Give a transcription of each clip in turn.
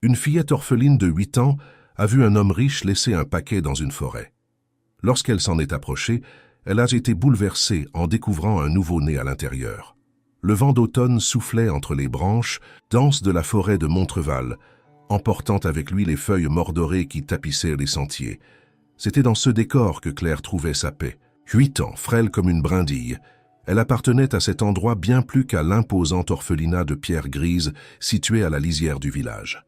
Une fillette orpheline de 8 ans a vu un homme riche laisser un paquet dans une forêt. Lorsqu'elle s'en est approchée, elle a été bouleversée en découvrant un nouveau-né à l'intérieur. Le vent d'automne soufflait entre les branches denses de la forêt de Montreval, emportant avec lui les feuilles mordorées qui tapissaient les sentiers. C'était dans ce décor que Claire trouvait sa paix. 8 ans, frêle comme une brindille, elle appartenait à cet endroit bien plus qu'à l'imposant orphelinat de pierre grise situé à la lisière du village.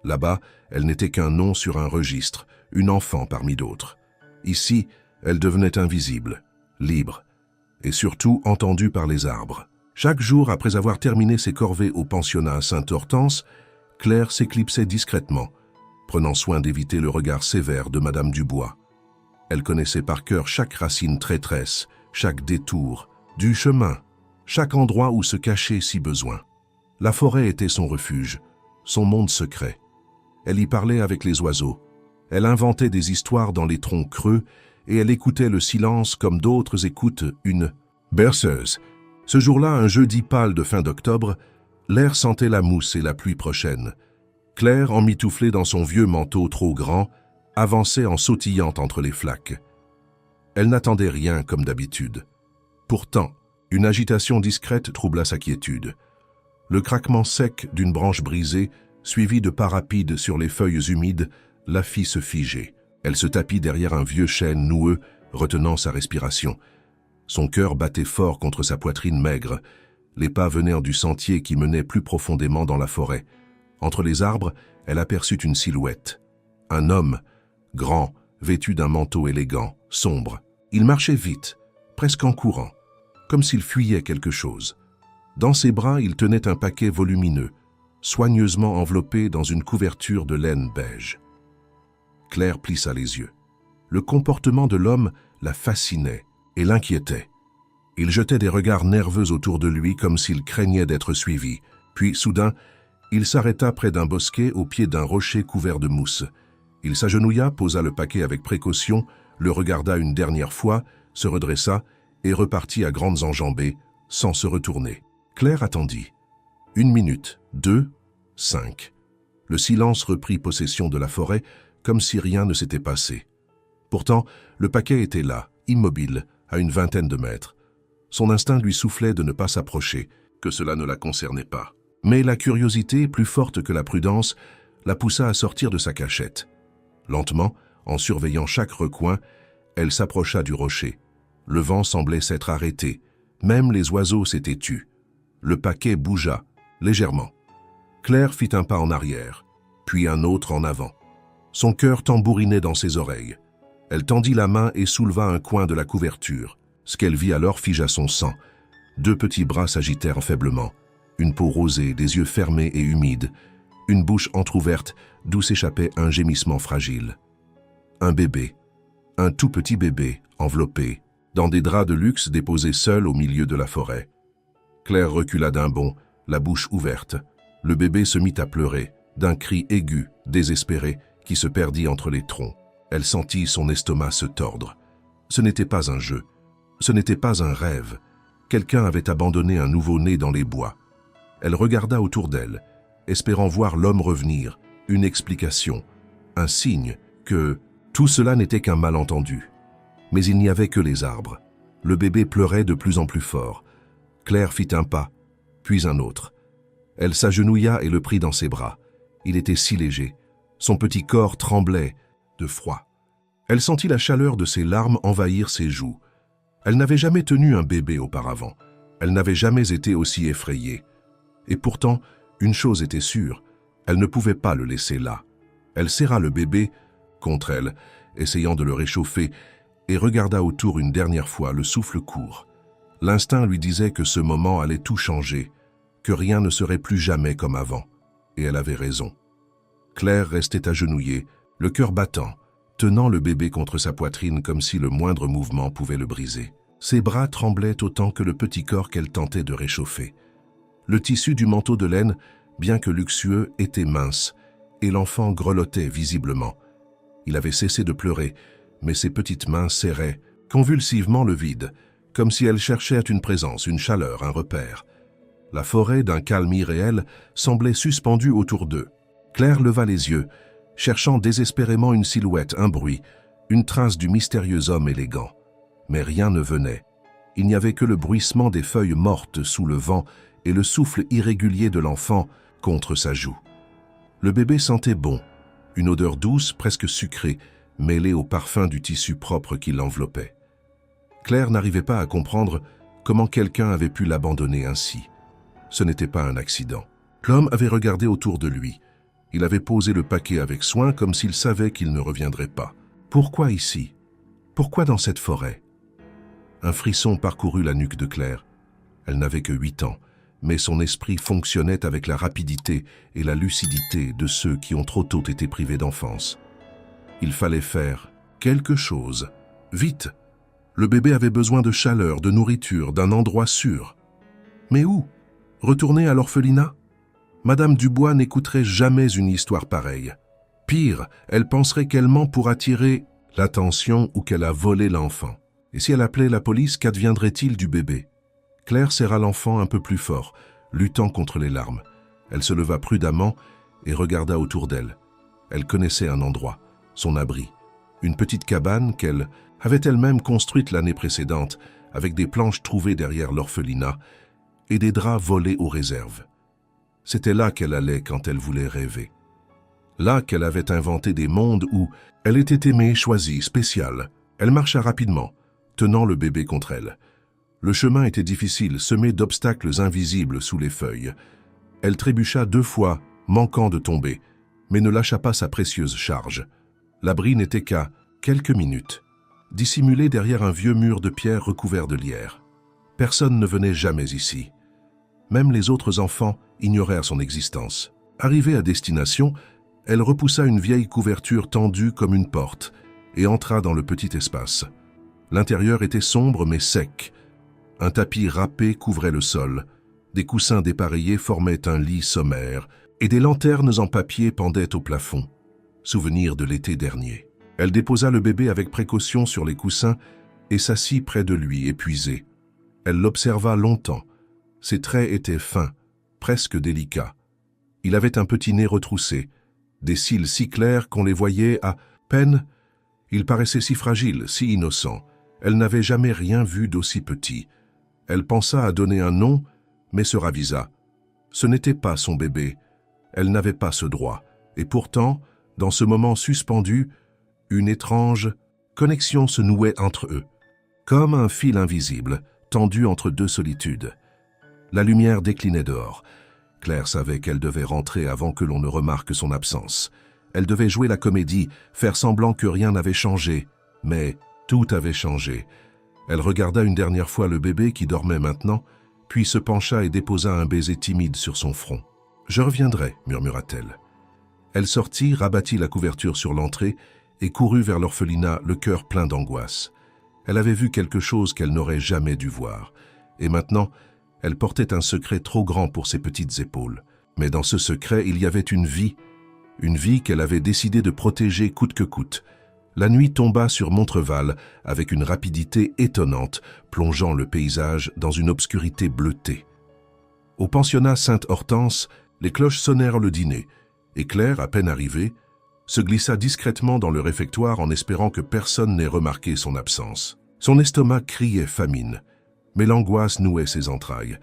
Là-bas, elle n'était qu'un nom sur un registre, une enfant parmi d'autres. Ici, elle devenait invisible, libre, et surtout entendue par les arbres. Chaque jour, après avoir terminé ses corvées au pensionnat Sainte-Hortense, Claire s'éclipsait discrètement, prenant soin d'éviter le regard sévère de Madame Dubois. Elle connaissait par cœur chaque racine traîtresse, chaque détour, du chemin, chaque endroit où se cacher si besoin. La forêt était son refuge, son monde secret. Elle y parlait avec les oiseaux. Elle inventait des histoires dans les troncs creux et elle écoutait le silence comme d'autres écoutent une berceuse. Ce jour-là, un jeudi pâle de fin d'octobre, l'air sentait la mousse et la pluie prochaine. Claire, emmitouflée dans son vieux manteau trop grand, avançait en sautillant entre les flaques. Elle n'attendait rien comme d'habitude. Pourtant, une agitation discrète troubla sa quiétude. Le craquement sec d'une branche brisée, suivi de pas rapides sur les feuilles humides, la fit se figer. Elle se tapit derrière un vieux chêne noueux, retenant sa respiration. Son cœur battait fort contre sa poitrine maigre. Les pas venèrent du sentier qui menait plus profondément dans la forêt. Entre les arbres, elle aperçut une silhouette. Un homme, grand, vêtu d'un manteau élégant, sombre. Il marchait vite, presque en courant, comme s'il fuyait quelque chose. Dans ses bras, il tenait un paquet volumineux, soigneusement enveloppé dans une couverture de laine beige. Claire plissa les yeux. Le comportement de l'homme la fascinait et l'inquiétait. Il jetait des regards nerveux autour de lui comme s'il craignait d'être suivi. Puis, soudain, il s'arrêta près d'un bosquet au pied d'un rocher couvert de mousse. Il s'agenouilla, posa le paquet avec précaution, le regarda une dernière fois, se redressa et repartit à grandes enjambées, sans se retourner. Claire attendit. 1 minute, 2, 5. Le silence reprit possession de la forêt, comme si rien ne s'était passé. Pourtant, le paquet était là, immobile, à une vingtaine de mètres. Son instinct lui soufflait de ne pas s'approcher, que cela ne la concernait pas. Mais la curiosité, plus forte que la prudence, la poussa à sortir de sa cachette. Lentement, en surveillant chaque recoin, elle s'approcha du rocher. Le vent semblait s'être arrêté. Même les oiseaux s'étaient tus. Le paquet bougea, légèrement. Claire fit un pas en arrière, puis un autre en avant. Son cœur tambourinait dans ses oreilles. Elle tendit la main et souleva un coin de la couverture. Ce qu'elle vit alors figea son sang. 2 petits bras s'agitèrent faiblement. Une peau rosée, des yeux fermés et humides. Une bouche entr'ouverte d'où s'échappait un gémissement fragile. Un bébé. Un tout petit bébé, enveloppé, dans des draps de luxe déposés seul au milieu de la forêt. Claire recula d'un bond, la bouche ouverte. Le bébé se mit à pleurer, d'un cri aigu, désespéré, qui se perdit entre les troncs. Elle sentit son estomac se tordre. Ce n'était pas un jeu. Ce n'était pas un rêve. Quelqu'un avait abandonné un nouveau-né dans les bois. Elle regarda autour d'elle, espérant voir l'homme revenir, une explication, un signe que tout cela n'était qu'un malentendu. Mais il n'y avait que les arbres. Le bébé pleurait de plus en plus fort. Claire fit un pas, puis un autre. Elle s'agenouilla et le prit dans ses bras. Il était si léger. Son petit corps tremblait de froid. Elle sentit la chaleur de ses larmes envahir ses joues. Elle n'avait jamais tenu un bébé auparavant. Elle n'avait jamais été aussi effrayée. Et pourtant, une chose était sûre, elle ne pouvait pas le laisser là. Elle serra le bébé contre elle, essayant de le réchauffer, et regarda autour une dernière fois, le souffle court. L'instinct lui disait que ce moment allait tout changer, que rien ne serait plus jamais comme avant. Et elle avait raison. Claire restait agenouillée, le cœur battant, tenant le bébé contre sa poitrine comme si le moindre mouvement pouvait le briser. Ses bras tremblaient autant que le petit corps qu'elle tentait de réchauffer. Le tissu du manteau de laine, bien que luxueux, était mince, et l'enfant grelottait visiblement. Il avait cessé de pleurer, mais ses petites mains serraient convulsivement le vide, comme si elles cherchaient une présence, une chaleur, un repère. La forêt, d'un calme irréel, semblait suspendue autour d'eux. Claire leva les yeux, cherchant désespérément une silhouette, un bruit, une trace du mystérieux homme élégant. Mais rien ne venait. Il n'y avait que le bruissement des feuilles mortes sous le vent et le souffle irrégulier de l'enfant contre sa joue. Le bébé sentait bon, une odeur douce, presque sucrée, mêlée au parfum du tissu propre qui l'enveloppait. Claire n'arrivait pas à comprendre comment quelqu'un avait pu l'abandonner ainsi. Ce n'était pas un accident. L'homme avait regardé autour de lui. Il avait posé le paquet avec soin comme s'il savait qu'il ne reviendrait pas. Pourquoi ici? Pourquoi dans cette forêt? Un frisson parcourut la nuque de Claire. Elle n'avait que 8 ans, mais son esprit fonctionnait avec la rapidité et la lucidité de ceux qui ont trop tôt été privés d'enfance. Il fallait faire quelque chose, vite. Le bébé avait besoin de chaleur, de nourriture, d'un endroit sûr. Mais où? Retourner à l'orphelinat? Madame Dubois n'écouterait jamais une histoire pareille. Pire, elle penserait qu'elle ment pour attirer l'attention ou qu'elle a volé l'enfant. Et si elle appelait la police, qu'adviendrait-il du bébé? Claire serra l'enfant un peu plus fort, luttant contre les larmes. Elle se leva prudemment et regarda autour d'elle. Elle connaissait un endroit, son abri, une petite cabane qu'elle avait elle-même construite l'année précédente, avec des planches trouvées derrière l'orphelinat et des draps volés aux réserves. C'était là qu'elle allait quand elle voulait rêver. Là qu'elle avait inventé des mondes où elle était aimée, choisie, spéciale. Elle marcha rapidement, tenant le bébé contre elle. Le chemin était difficile, semé d'obstacles invisibles sous les feuilles. Elle trébucha 2 fois, manquant de tomber, mais ne lâcha pas sa précieuse charge. L'abri n'était qu'à quelques minutes, dissimulé derrière un vieux mur de pierre recouvert de lierre. Personne ne venait jamais ici. Même les autres enfants ignorèrent son existence. Arrivée à destination, elle repoussa une vieille couverture tendue comme une porte et entra dans le petit espace. L'intérieur était sombre mais sec. Un tapis râpé couvrait le sol, des coussins dépareillés formaient un lit sommaire et des lanternes en papier pendaient au plafond. Souvenir de l'été dernier. Elle déposa le bébé avec précaution sur les coussins et s'assit près de lui, épuisée. Elle l'observa longtemps. Ses traits étaient fins, presque délicats. Il avait un petit nez retroussé, des cils si clairs qu'on les voyait à peine. Il paraissait si fragile, si innocent. Elle n'avait jamais rien vu d'aussi petit. Elle pensa à donner un nom, mais se ravisa. Ce n'était pas son bébé. Elle n'avait pas ce droit. Et pourtant, dans ce moment suspendu, une étrange connexion se nouait entre eux, comme un fil invisible, tendu entre 2 solitudes. La lumière déclinait dehors. Claire savait qu'elle devait rentrer avant que l'on ne remarque son absence. Elle devait jouer la comédie, faire semblant que rien n'avait changé. Mais tout avait changé. Elle regarda une dernière fois le bébé qui dormait maintenant, puis se pencha et déposa un baiser timide sur son front. « Je reviendrai », murmura-t-elle. Elle sortit, rabattit la couverture sur l'entrée et courut vers l'orphelinat, le cœur plein d'angoisse. Elle avait vu quelque chose qu'elle n'aurait jamais dû voir. Et maintenant, elle portait un secret trop grand pour ses petites épaules. Mais dans ce secret, il y avait une vie qu'elle avait décidé de protéger coûte que coûte. La nuit tomba sur Montreval avec une rapidité étonnante, plongeant le paysage dans une obscurité bleutée. Au pensionnat Sainte-Hortense, les cloches sonnèrent le dîner, et Claire, à peine arrivée, se glissa discrètement dans le réfectoire en espérant que personne n'ait remarqué son absence. Son estomac criait famine, mais l'angoisse nouait ses entrailles.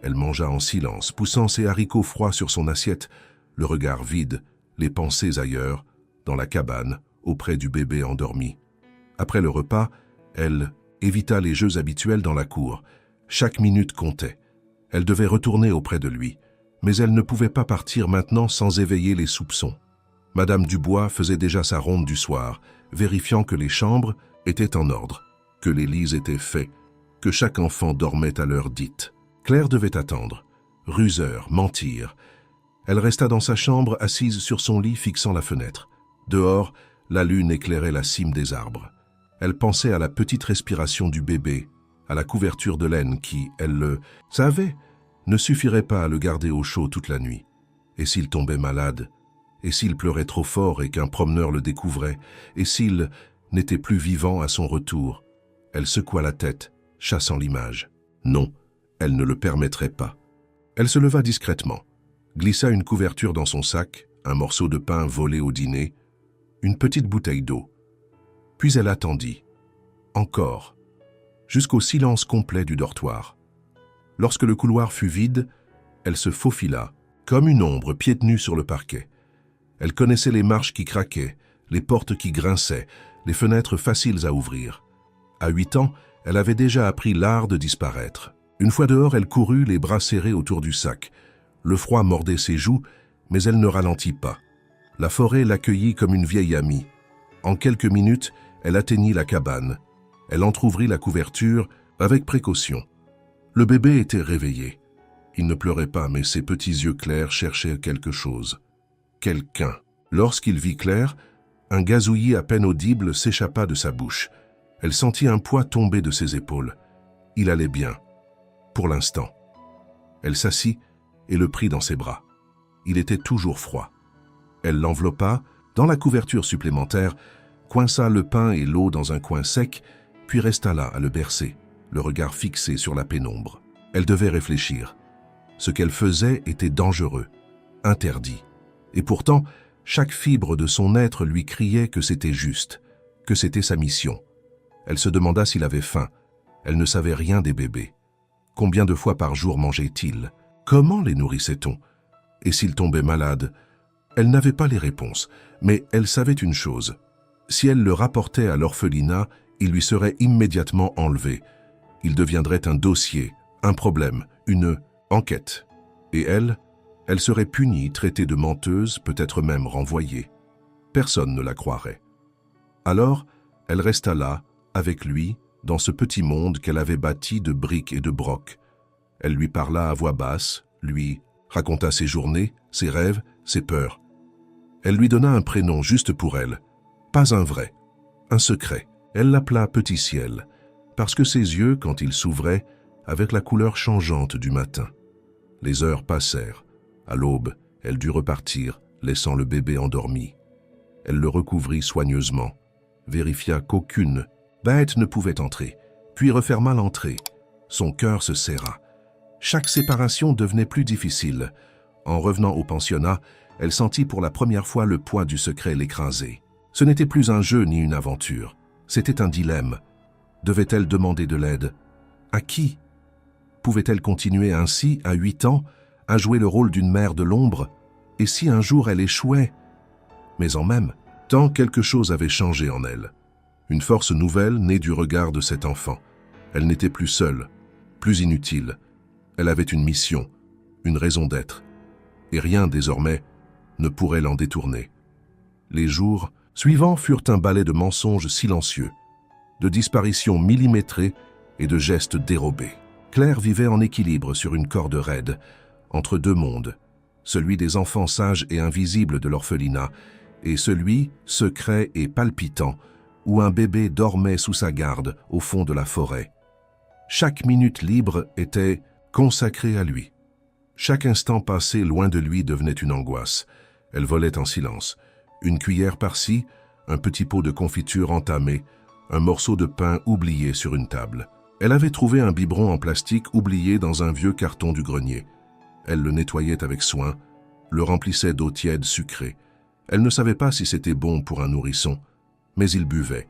Elle mangea en silence, poussant ses haricots froids sur son assiette, le regard vide, les pensées ailleurs, dans la cabane, auprès du bébé endormi. Après le repas, elle évita les jeux habituels dans la cour. Chaque minute comptait. Elle devait retourner auprès de lui, mais elle ne pouvait pas partir maintenant sans éveiller les soupçons. Madame Dubois faisait déjà sa ronde du soir, vérifiant que les chambres étaient en ordre, que les lits étaient faits, que chaque enfant dormait à l'heure dite. Claire devait attendre, ruseur, mentir. Elle resta dans sa chambre, assise sur son lit, fixant la fenêtre. Dehors, la lune éclairait la cime des arbres. Elle pensait à la petite respiration du bébé, à la couverture de laine qui, elle le savait, ne suffirait pas à le garder au chaud toute la nuit. Et s'il tombait malade? Et s'il pleurait trop fort et qu'un promeneur le découvrait? Et s'il n'était plus vivant à son retour? Elle secoua la tête, chassant l'image. Non, elle ne le permettrait pas. Elle se leva discrètement, glissa une couverture dans son sac, un morceau de pain volé au dîner, une petite bouteille d'eau. Puis elle attendit, encore, jusqu'au silence complet du dortoir. Lorsque le couloir fut vide, elle se faufila, comme une ombre piétenue sur le parquet. Elle connaissait les marches qui craquaient, les portes qui grinçaient, les fenêtres faciles à ouvrir. À 8 ans, elle avait déjà appris l'art de disparaître. Une fois dehors, elle courut, les bras serrés autour du sac. Le froid mordait ses joues, mais elle ne ralentit pas. La forêt l'accueillit comme une vieille amie. En quelques minutes, elle atteignit la cabane. Elle entr'ouvrit la couverture avec précaution. Le bébé était réveillé. Il ne pleurait pas, mais ses petits yeux clairs cherchaient quelque chose. Quelqu'un. Lorsqu'il vit Claire, un gazouillis à peine audible s'échappa de sa bouche. Elle sentit un poids tomber de ses épaules. Il allait bien. Pour l'instant. Elle s'assit et le prit dans ses bras. Il était toujours froid. Elle l'enveloppa, dans la couverture supplémentaire, coinça le pain et l'eau dans un coin sec, puis resta là à le bercer, le regard fixé sur la pénombre. Elle devait réfléchir. Ce qu'elle faisait était dangereux, interdit. Et pourtant, chaque fibre de son être lui criait que c'était juste, que c'était sa mission. Elle se demanda s'il avait faim. Elle ne savait rien des bébés. Combien de fois par jour mangeait-il? Comment les nourrissait-on? Et s'il tombait malade? Elle n'avait pas les réponses, mais elle savait une chose. Si elle le rapportait à l'orphelinat, il lui serait immédiatement enlevé. Il deviendrait un dossier, un problème, une enquête. Et elle serait punie, traitée de menteuse, peut-être même renvoyée. Personne ne la croirait. Alors, elle resta là, avec lui, dans ce petit monde qu'elle avait bâti de briques et de brocs. Elle lui parla à voix basse, lui raconta ses journées, ses rêves, ses peurs. Elle lui donna un prénom juste pour elle, pas un vrai, un secret. Elle l'appela Petit Ciel, parce que ses yeux, quand ils s'ouvraient, avaient la couleur changeante du matin. Les heures passèrent. À l'aube, elle dut repartir, laissant le bébé endormi. Elle le recouvrit soigneusement, vérifia qu'aucune bête ne pouvait entrer, puis referma l'entrée. Son cœur se serra. Chaque séparation devenait plus difficile. En revenant au pensionnat, elle sentit pour la première fois le poids du secret l'écraser. Ce n'était plus un jeu ni une aventure. C'était un dilemme. Devait-elle demander de l'aide? À qui? Pouvait-elle continuer ainsi, à 8 ans, à jouer le rôle d'une mère de l'ombre? Et si un jour elle échouait? Mais en même temps, quelque chose avait changé en elle. Une force nouvelle née du regard de cet enfant. Elle n'était plus seule, plus inutile. Elle avait une mission, une raison d'être. Et rien, désormais, ne pourrait l'en détourner. Les jours suivants furent un ballet de mensonges silencieux, de disparitions millimétrées et de gestes dérobés. Claire vivait en équilibre sur une corde raide, entre deux mondes, celui des enfants sages et invisibles de l'orphelinat, et celui, secret et palpitant, où un bébé dormait sous sa garde au fond de la forêt. Chaque minute libre était consacrée à lui. Chaque instant passé loin de lui devenait une angoisse. Elle volait en silence. Une cuillère par-ci, un petit pot de confiture entamé, un morceau de pain oublié sur une table. Elle avait trouvé un biberon en plastique oublié dans un vieux carton du grenier. Elle le nettoyait avec soin, le remplissait d'eau tiède sucrée. Elle ne savait pas si c'était bon pour un nourrisson, mais il buvait,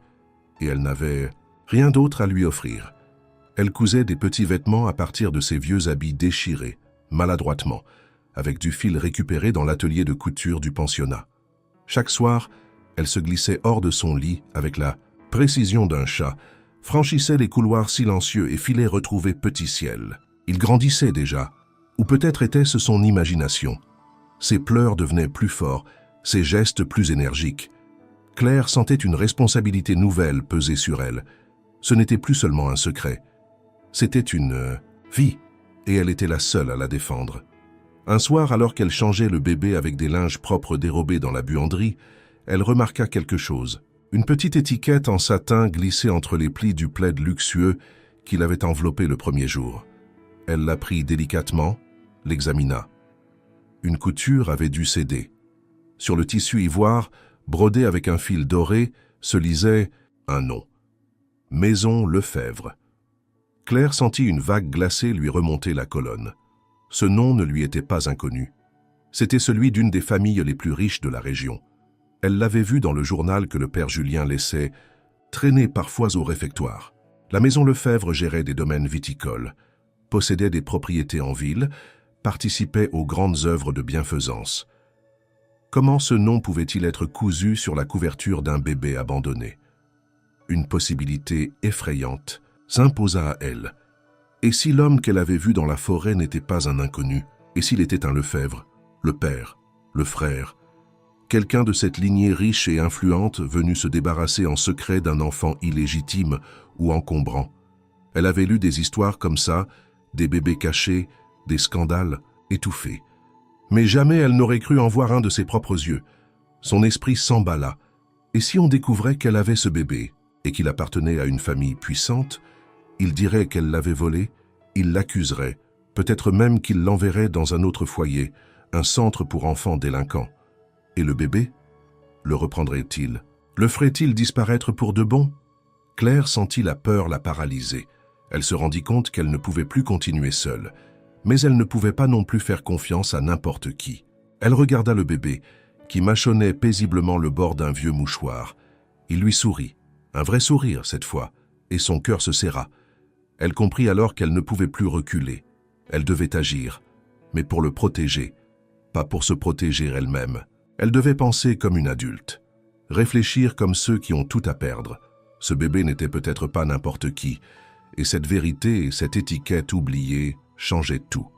et elle n'avait rien d'autre à lui offrir. Elle cousait des petits vêtements à partir de ses vieux habits déchirés, maladroitement, avec du fil récupéré dans l'atelier de couture du pensionnat. Chaque soir, elle se glissait hors de son lit avec la précision d'un chat, franchissait les couloirs silencieux et filait retrouver Petit Ciel. Il grandissait déjà, ou peut-être était-ce son imagination. Ses pleurs devenaient plus forts, ses gestes plus énergiques. Claire sentait une responsabilité nouvelle peser sur elle. Ce n'était plus seulement un secret. C'était une vie, et elle était la seule à la défendre. Un soir, alors qu'elle changeait le bébé avec des linges propres dérobés dans la buanderie, elle remarqua quelque chose. Une petite étiquette en satin glissée entre les plis du plaid luxueux qu'il avait enveloppé le premier jour. Elle la prit délicatement, l'examina. Une couture avait dû céder. Sur le tissu ivoire, brodé avec un fil doré, se lisait un nom. Maison Lefebvre. Claire sentit une vague glacée lui remonter la colonne. Ce nom ne lui était pas inconnu. C'était celui d'une des familles les plus riches de la région. Elle l'avait vu dans le journal que le père Julien laissait traîner parfois au réfectoire. La maison Lefebvre gérait des domaines viticoles, possédait des propriétés en ville, participait aux grandes œuvres de bienfaisance. Comment ce nom pouvait-il être cousu sur la couverture d'un bébé abandonné? Une possibilité effrayante s'imposa à elle. Et si l'homme qu'elle avait vu dans la forêt n'était pas un inconnu? Et s'il était un Lefebvre, le père, le frère, quelqu'un de cette lignée riche et influente venu se débarrasser en secret d'un enfant illégitime ou encombrant? Elle avait lu des histoires comme ça, des bébés cachés, des scandales étouffés. Mais jamais elle n'aurait cru en voir un de ses propres yeux. Son esprit s'emballa. Et si on découvrait qu'elle avait ce bébé et qu'il appartenait à une famille puissante, il dirait qu'elle l'avait volé, il l'accuserait, peut-être même qu'il l'enverrait dans un autre foyer, un centre pour enfants délinquants. Et le bébé? Le reprendrait-il? Le ferait-il disparaître pour de bon? Claire sentit la peur la paralyser. Elle se rendit compte qu'elle ne pouvait plus continuer seule. Mais elle ne pouvait pas non plus faire confiance à n'importe qui. Elle regarda le bébé, qui mâchonnait paisiblement le bord d'un vieux mouchoir. Il lui sourit, un vrai sourire cette fois, et son cœur se serra. Elle comprit alors qu'elle ne pouvait plus reculer. Elle devait agir, mais pour le protéger, pas pour se protéger elle-même. Elle devait penser comme une adulte, réfléchir comme ceux qui ont tout à perdre. Ce bébé n'était peut-être pas n'importe qui, et cette vérité et cette étiquette oubliée changeaient tout.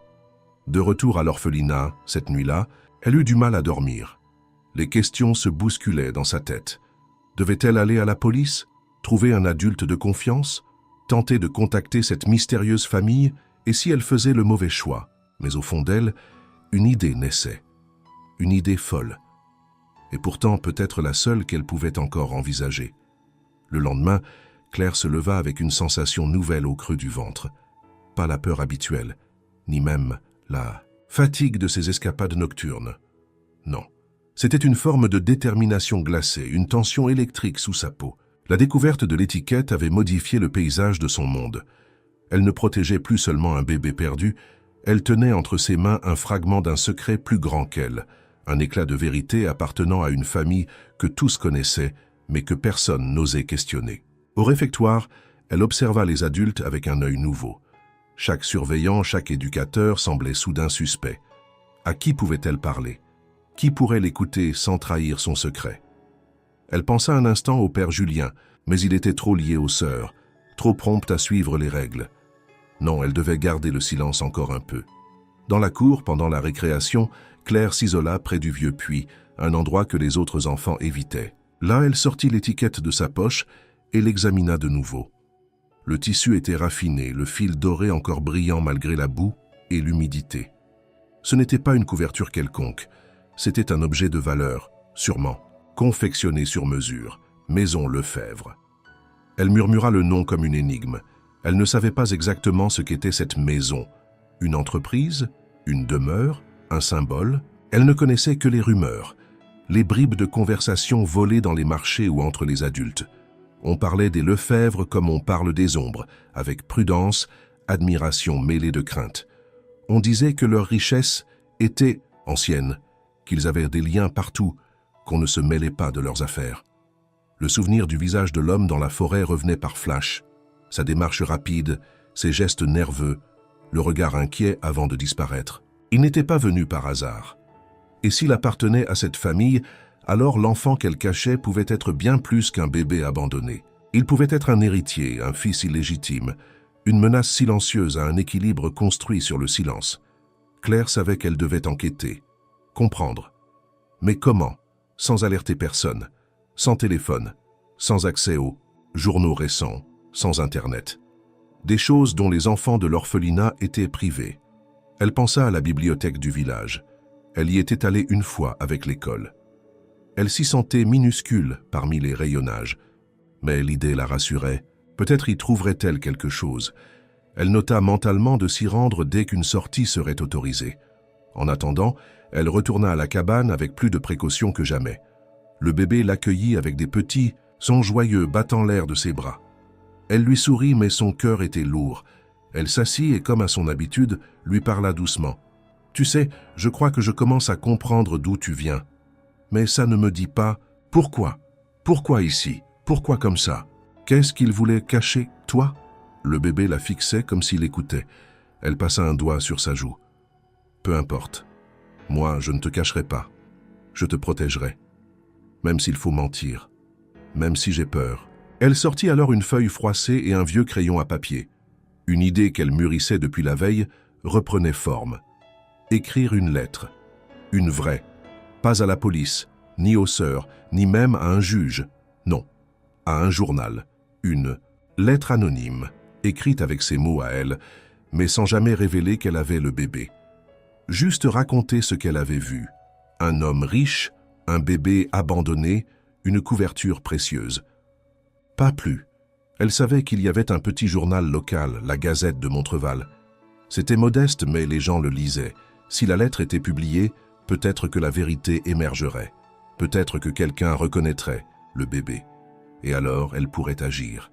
De retour à l'orphelinat, cette nuit-là, elle eut du mal à dormir. Les questions se bousculaient dans sa tête. Devait-elle aller à la police, trouver un adulte de confiance, tenter de contacter cette mystérieuse famille, et si elle faisait le mauvais choix? Mais au fond d'elle, une idée naissait. Une idée folle. Et pourtant peut-être la seule qu'elle pouvait encore envisager. Le lendemain, Claire se leva avec une sensation nouvelle au creux du ventre. Pas la peur habituelle, ni même la fatigue de ses escapades nocturnes. Non, c'était une forme de détermination glacée, une tension électrique sous sa peau. La découverte de l'étiquette avait modifié le paysage de son monde. Elle ne protégeait plus seulement un bébé perdu, elle tenait entre ses mains un fragment d'un secret plus grand qu'elle, un éclat de vérité appartenant à une famille que tous connaissaient, mais que personne n'osait questionner. Au réfectoire, elle observa les adultes avec un œil nouveau. Chaque surveillant, chaque éducateur semblait soudain suspect. À qui pouvait-elle parler? Qui pourrait l'écouter sans trahir son secret? Elle pensa un instant au père Julien, mais il était trop lié aux sœurs, trop prompt à suivre les règles. Non, elle devait garder le silence encore un peu. Dans la cour, pendant la récréation, Claire s'isola près du vieux puits, un endroit que les autres enfants évitaient. Là, elle sortit l'étiquette de sa poche et l'examina de nouveau. Le tissu était raffiné, le fil doré encore brillant malgré la boue et l'humidité. Ce n'était pas une couverture quelconque, c'était un objet de valeur, sûrement, confectionné sur mesure, Maison Lefebvre. Elle murmura le nom comme une énigme. Elle ne savait pas exactement ce qu'était cette maison. Une entreprise? Une demeure? Un symbole? Elle ne connaissait que les rumeurs, les bribes de conversation volées dans les marchés ou entre les adultes. On parlait des Lefebvre comme on parle des ombres, avec prudence, admiration mêlée de crainte. On disait que leur richesse était ancienne, qu'ils avaient des liens partout, qu'on ne se mêlait pas de leurs affaires. Le souvenir du visage de l'homme dans la forêt revenait par flash, sa démarche rapide, ses gestes nerveux, le regard inquiet avant de disparaître. Il n'était pas venu par hasard. Et s'il appartenait à cette famille, alors l'enfant qu'elle cachait pouvait être bien plus qu'un bébé abandonné. Il pouvait être un héritier, un fils illégitime, une menace silencieuse à un équilibre construit sur le silence. Claire savait qu'elle devait enquêter, comprendre. Mais comment? Sans alerter personne, sans téléphone, sans accès aux journaux récents, sans Internet. Des choses dont les enfants de l'orphelinat étaient privés. Elle pensa à la bibliothèque du village. Elle y était allée une fois avec l'école. Elle s'y sentait minuscule parmi les rayonnages. Mais l'idée la rassurait. Peut-être y trouverait-elle quelque chose. Elle nota mentalement de s'y rendre dès qu'une sortie serait autorisée. En attendant, elle retourna à la cabane avec plus de précautions que jamais. Le bébé l'accueillit avec des petits sons joyeux battant l'air de ses bras. Elle lui sourit, mais son cœur était lourd. Elle s'assit et, comme à son habitude, lui parla doucement. Tu sais, je crois que je commence à comprendre d'où tu viens. Mais ça ne me dit pas pourquoi. Pourquoi ici? Pourquoi comme ça? Qu'est-ce qu'il voulait cacher, toi? Le bébé la fixait comme s'il écoutait. Elle passa un doigt sur sa joue. Peu importe. Moi, je ne te cacherai pas. Je te protégerai. Même s'il faut mentir. Même si j'ai peur. Elle sortit alors une feuille froissée et un vieux crayon à papier. Une idée qu'elle mûrissait depuis la veille reprenait forme. Écrire une lettre. Une vraie. Pas à la police, ni aux sœurs, ni même à un juge. Non. À un journal. Une lettre anonyme, écrite avec ses mots à elle, mais sans jamais révéler qu'elle avait le bébé. Juste raconter ce qu'elle avait vu. Un homme riche, un bébé abandonné, une couverture précieuse. Pas plus. Elle savait qu'il y avait un petit journal local, la Gazette de Montreval. C'était modeste, mais les gens le lisaient. Si la lettre était publiée, peut-être que la vérité émergerait. Peut-être que quelqu'un reconnaîtrait le bébé. Et alors, elle pourrait agir.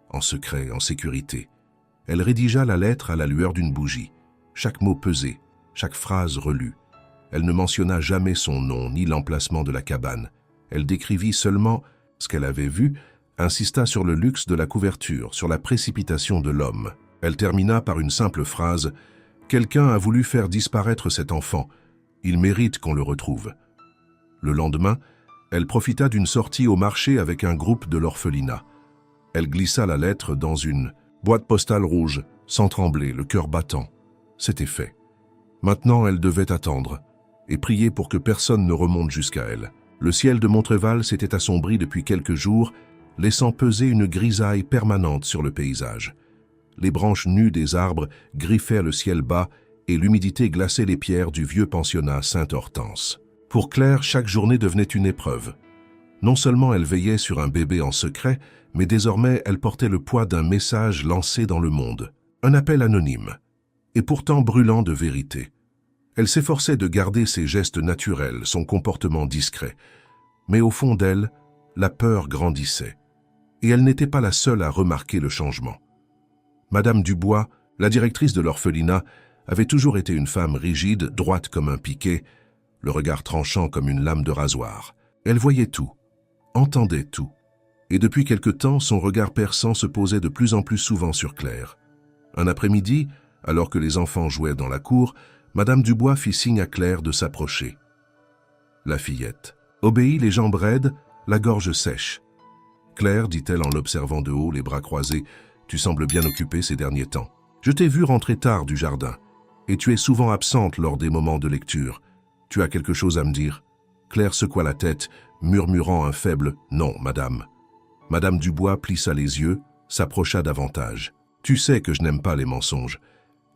En secret, en sécurité. Elle rédigea la lettre à la lueur d'une bougie. Chaque mot pesé, chaque phrase relue. Elle ne mentionna jamais son nom ni l'emplacement de la cabane. Elle décrivit seulement ce qu'elle avait vu, insista sur le luxe de la couverture, sur la précipitation de l'homme. Elle termina par une simple phrase « Quelqu'un a voulu faire disparaître cet enfant. Il mérite qu'on le retrouve. » Le lendemain, elle profita d'une sortie au marché avec un groupe de l'orphelinat. Elle glissa la lettre dans une boîte postale rouge, sans trembler, le cœur battant. C'était fait. Maintenant, elle devait attendre et prier pour que personne ne remonte jusqu'à elle. Le ciel de Montreval s'était assombri depuis quelques jours, laissant peser une grisaille permanente sur le paysage. Les branches nues des arbres griffaient le ciel bas et l'humidité glaçait les pierres du vieux pensionnat Sainte-Hortense. Pour Claire, chaque journée devenait une épreuve. Non seulement elle veillait sur un bébé en secret, mais désormais elle portait le poids d'un message lancé dans le monde. Un appel anonyme, et pourtant brûlant de vérité. Elle s'efforçait de garder ses gestes naturels, son comportement discret. Mais au fond d'elle, la peur grandissait. Et elle n'était pas la seule à remarquer le changement. Madame Dubois, la directrice de l'orphelinat, avait toujours été une femme rigide, droite comme un piquet, le regard tranchant comme une lame de rasoir. Elle voyait tout, entendait tout. Et depuis quelque temps, son regard perçant se posait de plus en plus souvent sur Claire. Un après-midi, alors que les enfants jouaient dans la cour, Madame Dubois fit signe à Claire de s'approcher. La fillette obéit, les jambes raides, la gorge sèche. « Claire, dit-elle en l'observant de haut, les bras croisés, tu sembles bien occupée ces derniers temps. Je t'ai vu rentrer tard du jardin, et tu es souvent absente lors des moments de lecture. Tu as quelque chose à me dire ?» Claire secoua la tête, murmurant un faible « Non, madame ». Madame Dubois plissa les yeux, s'approcha davantage. « Tu sais que je n'aime pas les mensonges,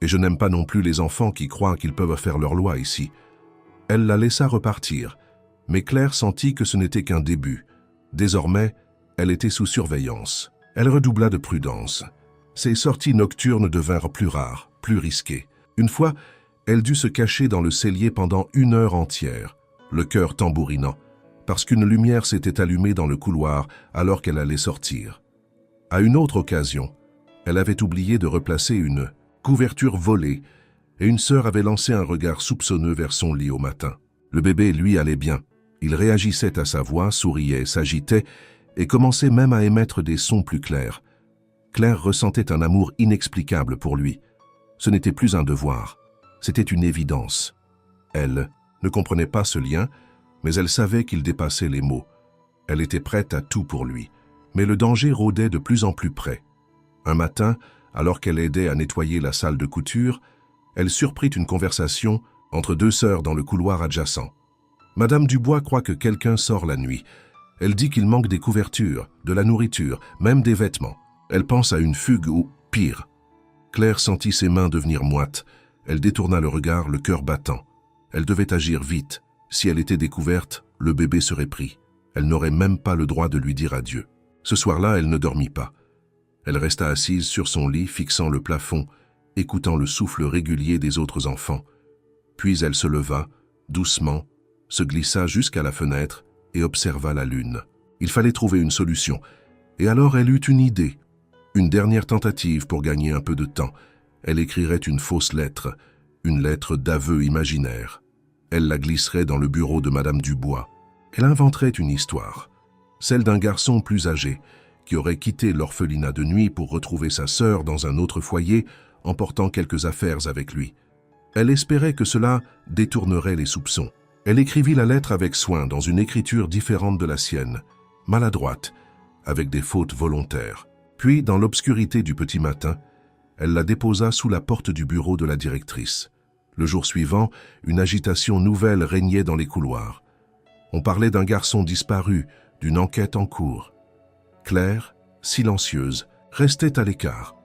et je n'aime pas non plus les enfants qui croient qu'ils peuvent faire leur loi ici. » Elle la laissa repartir, mais Claire sentit que ce n'était qu'un début. Désormais, elle était sous surveillance. Elle redoubla de prudence. Ses sorties nocturnes devinrent plus rares, plus risquées. Une fois, elle dut se cacher dans le cellier pendant 1 heure entière, le cœur tambourinant, parce qu'une lumière s'était allumée dans le couloir alors qu'elle allait sortir. À une autre occasion, elle avait oublié de replacer une couverture volée et une sœur avait lancé un regard soupçonneux vers son lit au matin. Le bébé, lui, allait bien. Il réagissait à sa voix, souriait, s'agitait et commençait même à émettre des sons plus clairs. Claire ressentait un amour inexplicable pour lui. Ce n'était plus un devoir, c'était une évidence. Elle ne comprenait pas ce lien, mais elle savait qu'il dépassait les mots. Elle était prête à tout pour lui, mais le danger rôdait de plus en plus près. Un matin, alors qu'elle aidait à nettoyer la salle de couture, elle surprit une conversation entre 2 sœurs dans le couloir adjacent. Madame Dubois croit que quelqu'un sort la nuit. Elle dit qu'il manque des couvertures, de la nourriture, même des vêtements. Elle pense à une fugue ou, pire. Claire sentit ses mains devenir moites. Elle détourna le regard, le cœur battant. Elle devait agir vite. Si elle était découverte, le bébé serait pris. Elle n'aurait même pas le droit de lui dire adieu. Ce soir-là, elle ne dormit pas. Elle resta assise sur son lit, fixant le plafond, écoutant le souffle régulier des autres enfants. Puis elle se leva, doucement, se glissa jusqu'à la fenêtre et observa la lune. Il fallait trouver une solution. Et alors elle eut une idée. Une dernière tentative pour gagner un peu de temps. Elle écrirait une fausse lettre, Une lettre d'aveu imaginaire. Elle la glisserait dans le bureau de Madame Dubois. Elle inventerait une histoire, celle d'un garçon plus âgé, qui aurait quitté l'orphelinat de nuit pour retrouver sa sœur dans un autre foyer, emportant quelques affaires avec lui. Elle espérait que cela détournerait les soupçons. Elle écrivit la lettre avec soin dans une écriture différente de la sienne, maladroite, avec des fautes volontaires. Puis, dans l'obscurité du petit matin, elle la déposa sous la porte du bureau de la directrice. Le jour suivant, une agitation nouvelle régnait dans les couloirs. On parlait d'un garçon disparu, d'une enquête en cours. Claire, silencieuse, restait à l'écart.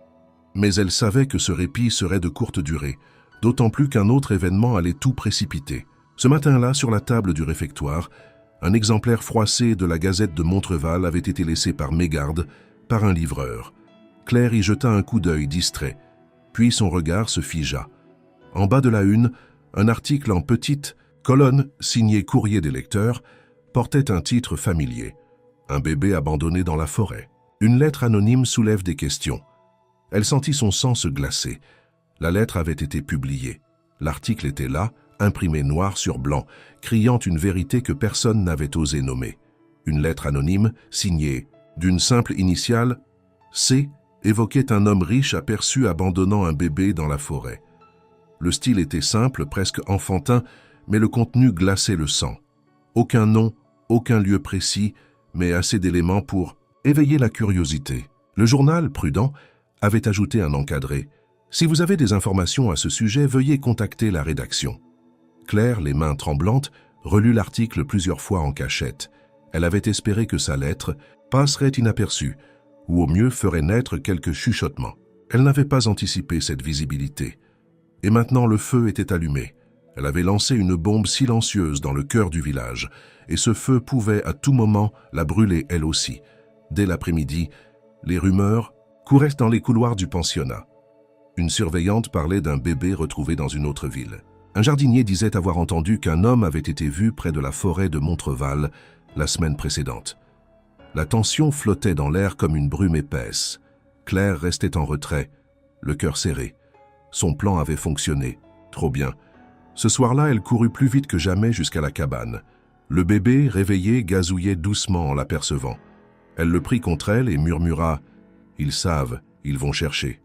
Mais elle savait que ce répit serait de courte durée, d'autant plus qu'un autre événement allait tout précipiter. Ce matin-là, sur la table du réfectoire, un exemplaire froissé de la Gazette de Montreval avait été laissé par mégarde, par un livreur. Claire y jeta un coup d'œil distrait, puis son regard se figea. En bas de la une, un article en petite colonne signé Courrier des lecteurs portait un titre familier. Un bébé abandonné dans la forêt. Une lettre anonyme soulève des questions. Elle sentit son sang se glacer. La lettre avait été publiée. L'article était là, imprimé noir sur blanc, criant une vérité que personne n'avait osé nommer. Une lettre anonyme, signée d'une simple initiale, C, évoquait un homme riche aperçu abandonnant un bébé dans la forêt. Le style était simple, presque enfantin, mais le contenu glaçait le sang. Aucun nom, aucun lieu précis, mais assez d'éléments pour éveiller la curiosité. Le journal, prudent, avait ajouté un encadré. « Si vous avez des informations à ce sujet, veuillez contacter la rédaction. » Claire, les mains tremblantes, relut l'article plusieurs fois en cachette. Elle avait espéré que sa lettre passerait inaperçue, ou au mieux ferait naître quelques chuchotements. Elle n'avait pas anticipé cette visibilité. Et maintenant le feu était allumé. Elle avait lancé une bombe silencieuse dans le cœur du village, et ce feu pouvait à tout moment la brûler elle aussi. Dès l'après-midi, les rumeurs couraient dans les couloirs du pensionnat. Une surveillante parlait d'un bébé retrouvé dans une autre ville. Un jardinier disait avoir entendu qu'un homme avait été vu près de la forêt de Montreval la semaine précédente. La tension flottait dans l'air comme une brume épaisse. Claire restait en retrait, le cœur serré. Son plan avait fonctionné. Trop bien. Ce soir-là, elle courut plus vite que jamais jusqu'à la cabane. Le bébé, réveillé, gazouillait doucement en l'apercevant. Elle le prit contre elle et murmura « Ils savent, ils vont chercher.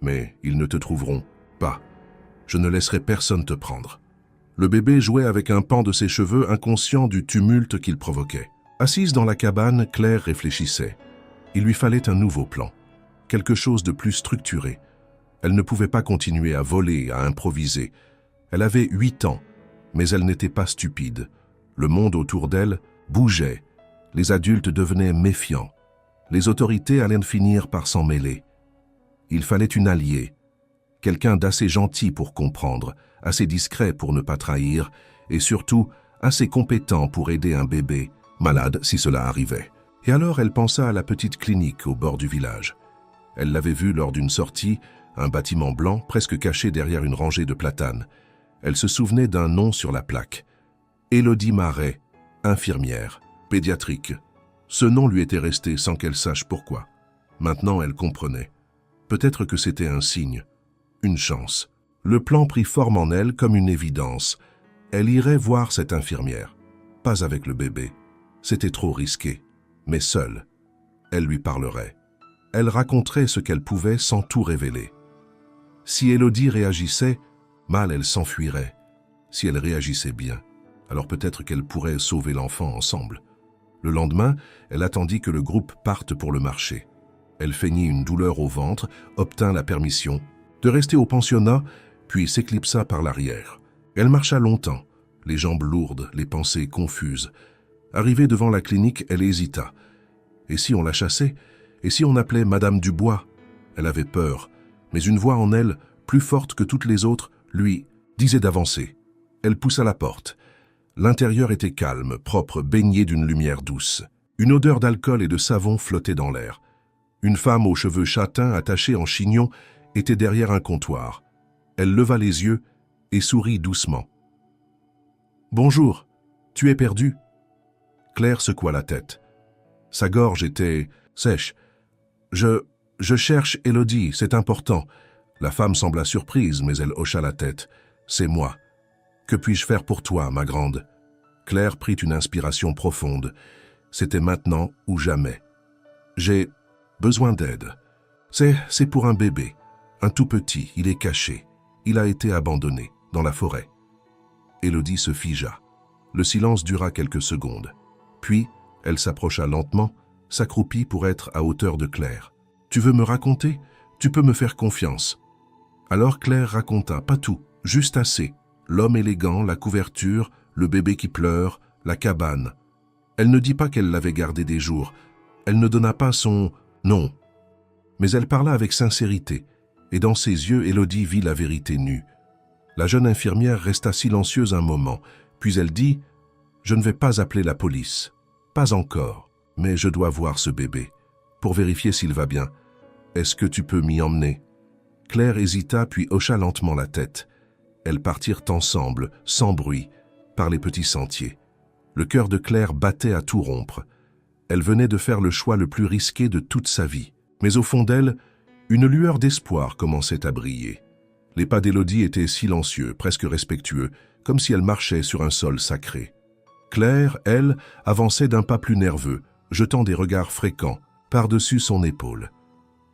Mais ils ne te trouveront pas. Je ne laisserai personne te prendre. » Le bébé jouait avec un pan de ses cheveux, inconscient du tumulte qu'il provoquait. Assise dans la cabane, Claire réfléchissait. Il lui fallait un nouveau plan, quelque chose de plus structuré. Elle ne pouvait pas continuer à voler, à improviser. Elle avait 8 ans, mais elle n'était pas stupide. Le monde autour d'elle bougeait. Les adultes devenaient méfiants. Les autorités allaient finir par s'en mêler. Il fallait une alliée, quelqu'un d'assez gentil pour comprendre, assez discret pour ne pas trahir, et surtout assez compétent pour aider un bébé, malade si cela arrivait. Et alors elle pensa à la petite clinique au bord du village. Elle l'avait vue lors d'une sortie, un bâtiment blanc presque caché derrière une rangée de platanes. Elle se souvenait d'un nom sur la plaque. Élodie Marais, infirmière, pédiatrique. Ce nom lui était resté sans qu'elle sache pourquoi. Maintenant elle comprenait. Peut-être que c'était un signe, une chance. Le plan prit forme en elle comme une évidence. Elle irait voir cette infirmière. Pas avec le bébé. C'était trop risqué. Mais seule. Elle lui parlerait. Elle raconterait ce qu'elle pouvait sans tout révéler. Si Élodie réagissait, mal elle s'enfuirait. Si elle réagissait bien, alors peut-être qu'elle pourrait sauver l'enfant ensemble. Le lendemain, elle attendit que le groupe parte pour le marché. Elle feignit une douleur au ventre, obtint la permission de rester au pensionnat, puis s'éclipsa par l'arrière. Elle marcha longtemps, les jambes lourdes, les pensées confuses. Arrivée devant la clinique, elle hésita. Et si on la chassait? Et si on appelait Madame Dubois? Elle avait peur, mais une voix en elle, plus forte que toutes les autres, lui disait d'avancer. Elle poussa la porte. L'intérieur était calme, propre, baigné d'une lumière douce. Une odeur d'alcool et de savon flottait dans l'air. Une femme aux cheveux châtains, attachés en chignon, était derrière un comptoir. Elle leva les yeux et sourit doucement. « Bonjour, tu es perdue ?» Claire secoua la tête. Sa gorge était sèche. « Je cherche Élodie, c'est important. » La femme sembla surprise, mais elle hocha la tête. c'est moi. Que puis-je faire pour toi, ma grande ?» Claire prit une inspiration profonde. C'était maintenant ou jamais. « J'ai besoin d'aide. C'est pour un bébé. Un tout petit, il est caché. Il a été abandonné, dans la forêt. » Élodie se figea. Le silence dura quelques secondes. Puis, elle s'approcha lentement, s'accroupit pour être à hauteur de Claire. « Tu veux me raconter? Tu peux me faire confiance. » Alors Claire raconta, pas tout, juste assez. L'homme élégant, la couverture, le bébé qui pleure, la cabane. Elle ne dit pas qu'elle l'avait gardé des jours. Elle ne donna pas son nom. Mais elle parla avec sincérité, et dans ses yeux, Élodie vit la vérité nue. La jeune infirmière resta silencieuse un moment, puis elle dit « Je ne vais pas appeler la police. Pas encore, mais je dois voir ce bébé, pour vérifier s'il va bien. Est-ce que tu peux m'y emmener ?» Claire hésita puis hocha lentement la tête. Elles partirent ensemble, sans bruit, par les petits sentiers. Le cœur de Claire battait à tout rompre. Elle venait de faire le choix le plus risqué de toute sa vie. Mais au fond d'elle, une lueur d'espoir commençait à briller. Les pas d'Élodie étaient silencieux, presque respectueux, comme si elle marchait sur un sol sacré. Claire, elle, avançait d'un pas plus nerveux, jetant des regards fréquents, par-dessus son épaule.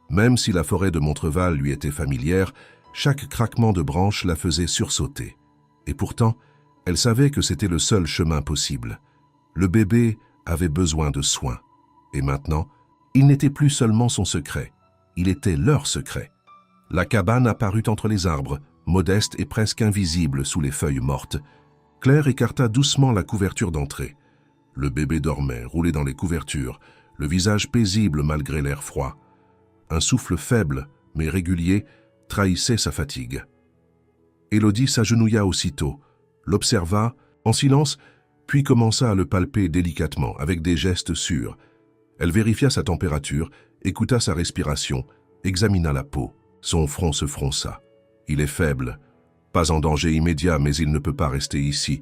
Même si la forêt de Montreval lui était familière, chaque craquement de branches la faisait sursauter. Et pourtant, elle savait que c'était le seul chemin possible. Le bébé avait besoin de soins. Et maintenant, il n'était plus seulement son secret, il était leur secret. La cabane apparut entre les arbres, modeste et presque invisible sous les feuilles mortes. Claire écarta doucement la couverture d'entrée. Le bébé dormait, roulé dans les couvertures, le visage paisible malgré l'air froid. Un souffle faible, mais régulier, trahissait sa fatigue. Élodie s'agenouilla aussitôt, l'observa, en silence, puis commença à le palper délicatement, avec des gestes sûrs. Elle vérifia sa température, écouta sa respiration, examina la peau. Son front se fronça. Il est faible, pas en danger immédiat, mais il ne peut pas rester ici.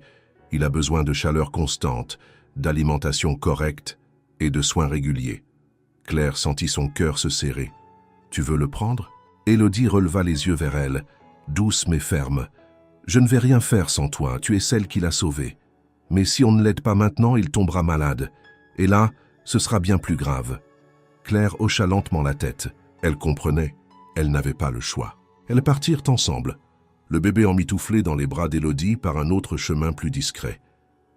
Il a besoin de chaleur constante, d'alimentation correcte et de soins réguliers. Claire sentit son cœur se serrer. « Tu veux le prendre ?» Élodie releva les yeux vers elle, douce mais ferme. « Je ne vais rien faire sans toi, tu es celle qui l'a sauvé. Mais si on ne l'aide pas maintenant, il tombera malade. Et là, ce sera bien plus grave. » Claire hocha lentement la tête. Elle comprenait. Elle n'avait pas le choix. Elles partirent ensemble, le bébé emmitouflé dans les bras d'Élodie par un autre chemin plus discret.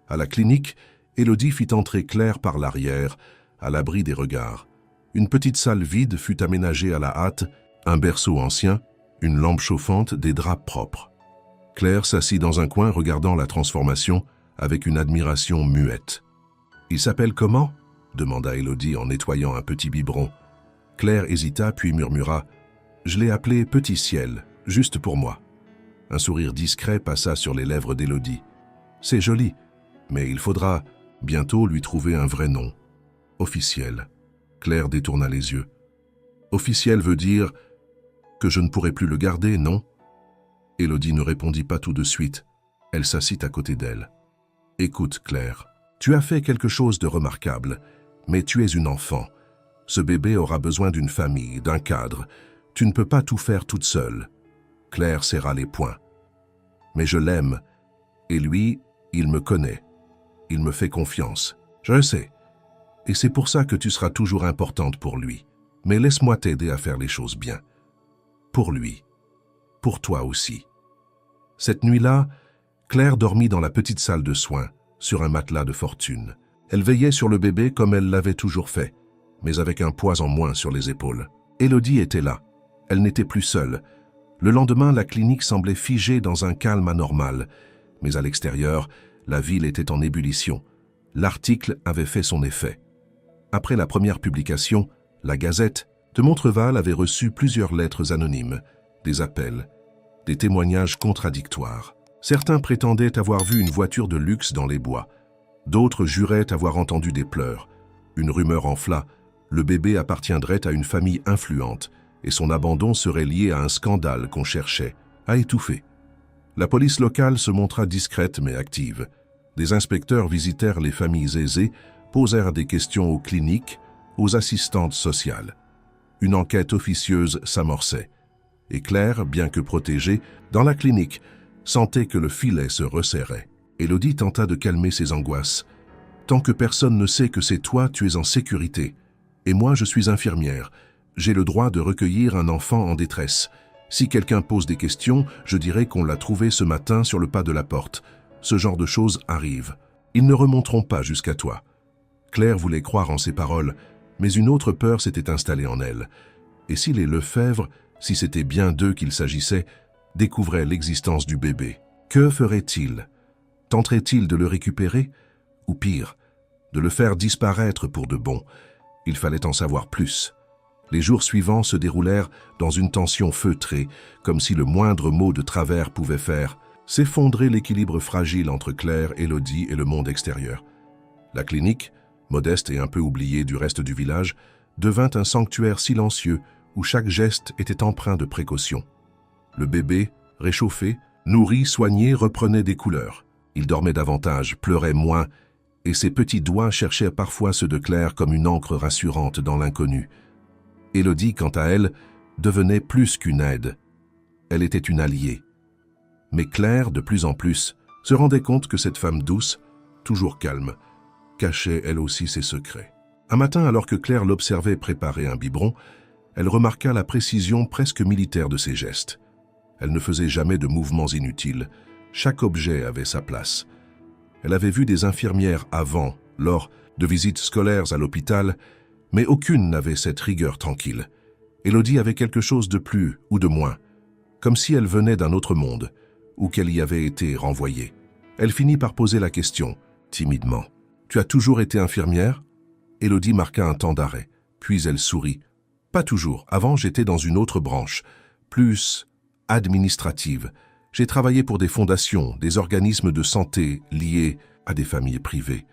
À la clinique, Élodie fit entrer Claire par l'arrière, à l'abri des regards. Une petite salle vide fut aménagée à la hâte, un berceau ancien, une lampe chauffante, des draps propres. Claire s'assit dans un coin regardant la transformation avec une admiration muette. « Il s'appelle comment ?» demanda Élodie en nettoyant un petit biberon. Claire hésita puis murmura « Je l'ai appelé Petit Ciel, juste pour moi. » Un sourire discret passa sur les lèvres d'Élodie. « C'est joli, mais il faudra bientôt lui trouver un vrai nom. Officiel. » Claire détourna les yeux. « Officiel veut dire que je ne pourrai plus le garder, non ?» Élodie ne répondit pas tout de suite. Elle s'assit à côté d'elle. « Écoute, Claire, tu as fait quelque chose de remarquable, mais tu es une enfant. Ce bébé aura besoin d'une famille, d'un cadre. Tu ne peux pas tout faire toute seule. » Claire serra les poings. « Mais je l'aime, et lui, il me connaît. Il me fait confiance. Je le sais. Et c'est pour ça que tu seras toujours importante pour lui. Mais laisse-moi t'aider à faire les choses bien. Pour lui. Pour toi aussi. » Cette nuit-là, Claire dormit dans la petite salle de soins, sur un matelas de fortune. Elle veillait sur le bébé comme elle l'avait toujours fait, mais avec un poids en moins sur les épaules. Élodie était là. Elle n'était plus seule. Le lendemain, la clinique semblait figée dans un calme anormal, mais à l'extérieur, la ville était en ébullition. L'article avait fait son effet. Après la première publication, la Gazette de Montreval avait reçu plusieurs lettres anonymes, des appels, des témoignages contradictoires. Certains prétendaient avoir vu une voiture de luxe dans les bois. D'autres juraient avoir entendu des pleurs. Une rumeur enfla. Le bébé appartiendrait à une famille influente et son abandon serait lié à un scandale qu'on cherchait à étouffer. La police locale se montra discrète mais active. Des inspecteurs visitèrent les familles aisées, posèrent des questions aux cliniques, aux assistantes sociales. Une enquête officieuse s'amorçait. Et Claire, bien que protégée, dans la clinique, sentait que le filet se resserrait. Élodie tenta de calmer ses angoisses. « Tant que personne ne sait que c'est toi, tu es en sécurité. Et moi, je suis infirmière. J'ai le droit de recueillir un enfant en détresse. Si quelqu'un pose des questions, je dirai qu'on l'a trouvé ce matin sur le pas de la porte. Ce genre de choses arrive. Ils ne remonteront pas jusqu'à toi. » Claire voulait croire en ses paroles, mais une autre peur s'était installée en elle. Et si les Lefebvre, si c'était bien d'eux qu'il s'agissait, découvraient l'existence du bébé, que ferait-il? Tenterait-il de le récupérer? Ou pire, de le faire disparaître pour de bon? Il fallait en savoir plus. Les jours suivants se déroulèrent dans une tension feutrée, comme si le moindre mot de travers pouvait faire s'effondrer l'équilibre fragile entre Claire, Élodie et le monde extérieur. La clinique, modeste et un peu oubliée du reste du village, devint un sanctuaire silencieux où chaque geste était empreint de précaution. Le bébé, réchauffé, nourri, soigné, reprenait des couleurs. Il dormait davantage, pleurait moins, et ses petits doigts cherchaient parfois ceux de Claire comme une encre rassurante dans l'inconnu. Élodie, quant à elle, devenait plus qu'une aide. Elle était une alliée. Mais Claire, de plus en plus, se rendait compte que cette femme douce, toujours calme, cachait elle aussi ses secrets. Un matin, alors que Claire l'observait préparer un biberon, elle remarqua la précision presque militaire de ses gestes. Elle ne faisait jamais de mouvements inutiles. Chaque objet avait sa place. Elle avait vu des infirmières avant, lors de visites scolaires à l'hôpital, mais aucune n'avait cette rigueur tranquille. Élodie avait quelque chose de plus ou de moins, comme si elle venait d'un autre monde, ou qu'elle y avait été renvoyée. Elle finit par poser la question, timidement. « Tu as toujours été infirmière ?» Élodie marqua un temps d'arrêt, puis elle sourit. « Pas toujours. Avant, j'étais dans une autre branche, plus administrative. J'ai travaillé pour des fondations, des organismes de santé liés à des familles privées.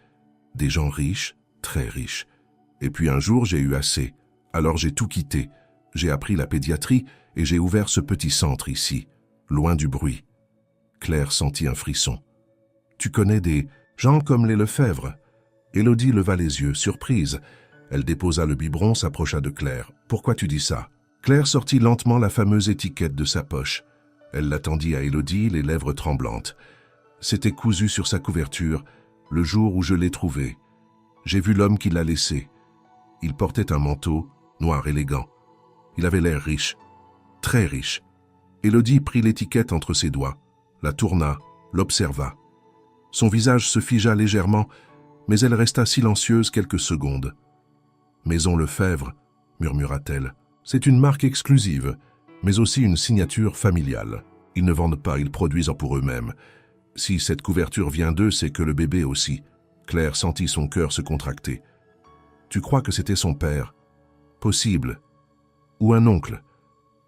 Des gens riches, très riches. Et puis un jour, j'ai eu assez. Alors j'ai tout quitté. J'ai appris la pédiatrie et j'ai ouvert ce petit centre ici, loin du bruit. » Claire sentit un frisson. « Tu connais des gens comme les Lefebvre ?» Élodie leva les yeux, surprise. Elle déposa le biberon, s'approcha de Claire. « Pourquoi tu dis ça ?» Claire sortit lentement la fameuse étiquette de sa poche. Elle la tendit à Élodie, les lèvres tremblantes. C'était cousu sur sa couverture, le jour où je l'ai trouvé. J'ai vu l'homme qui l'a laissé. Il portait un manteau, noir élégant. Il avait l'air riche, très riche. Élodie prit l'étiquette entre ses doigts, la tourna, l'observa. Son visage se figea légèrement, mais elle resta silencieuse quelques secondes. « Maison Lefebvre » murmura-t-elle. « C'est une marque exclusive, mais aussi une signature familiale. Ils ne vendent pas, ils produisent pour eux-mêmes. Si cette couverture vient d'eux, c'est que le bébé aussi. » Claire sentit son cœur se contracter. « Tu crois que c'était son père ? Possible. Ou un oncle.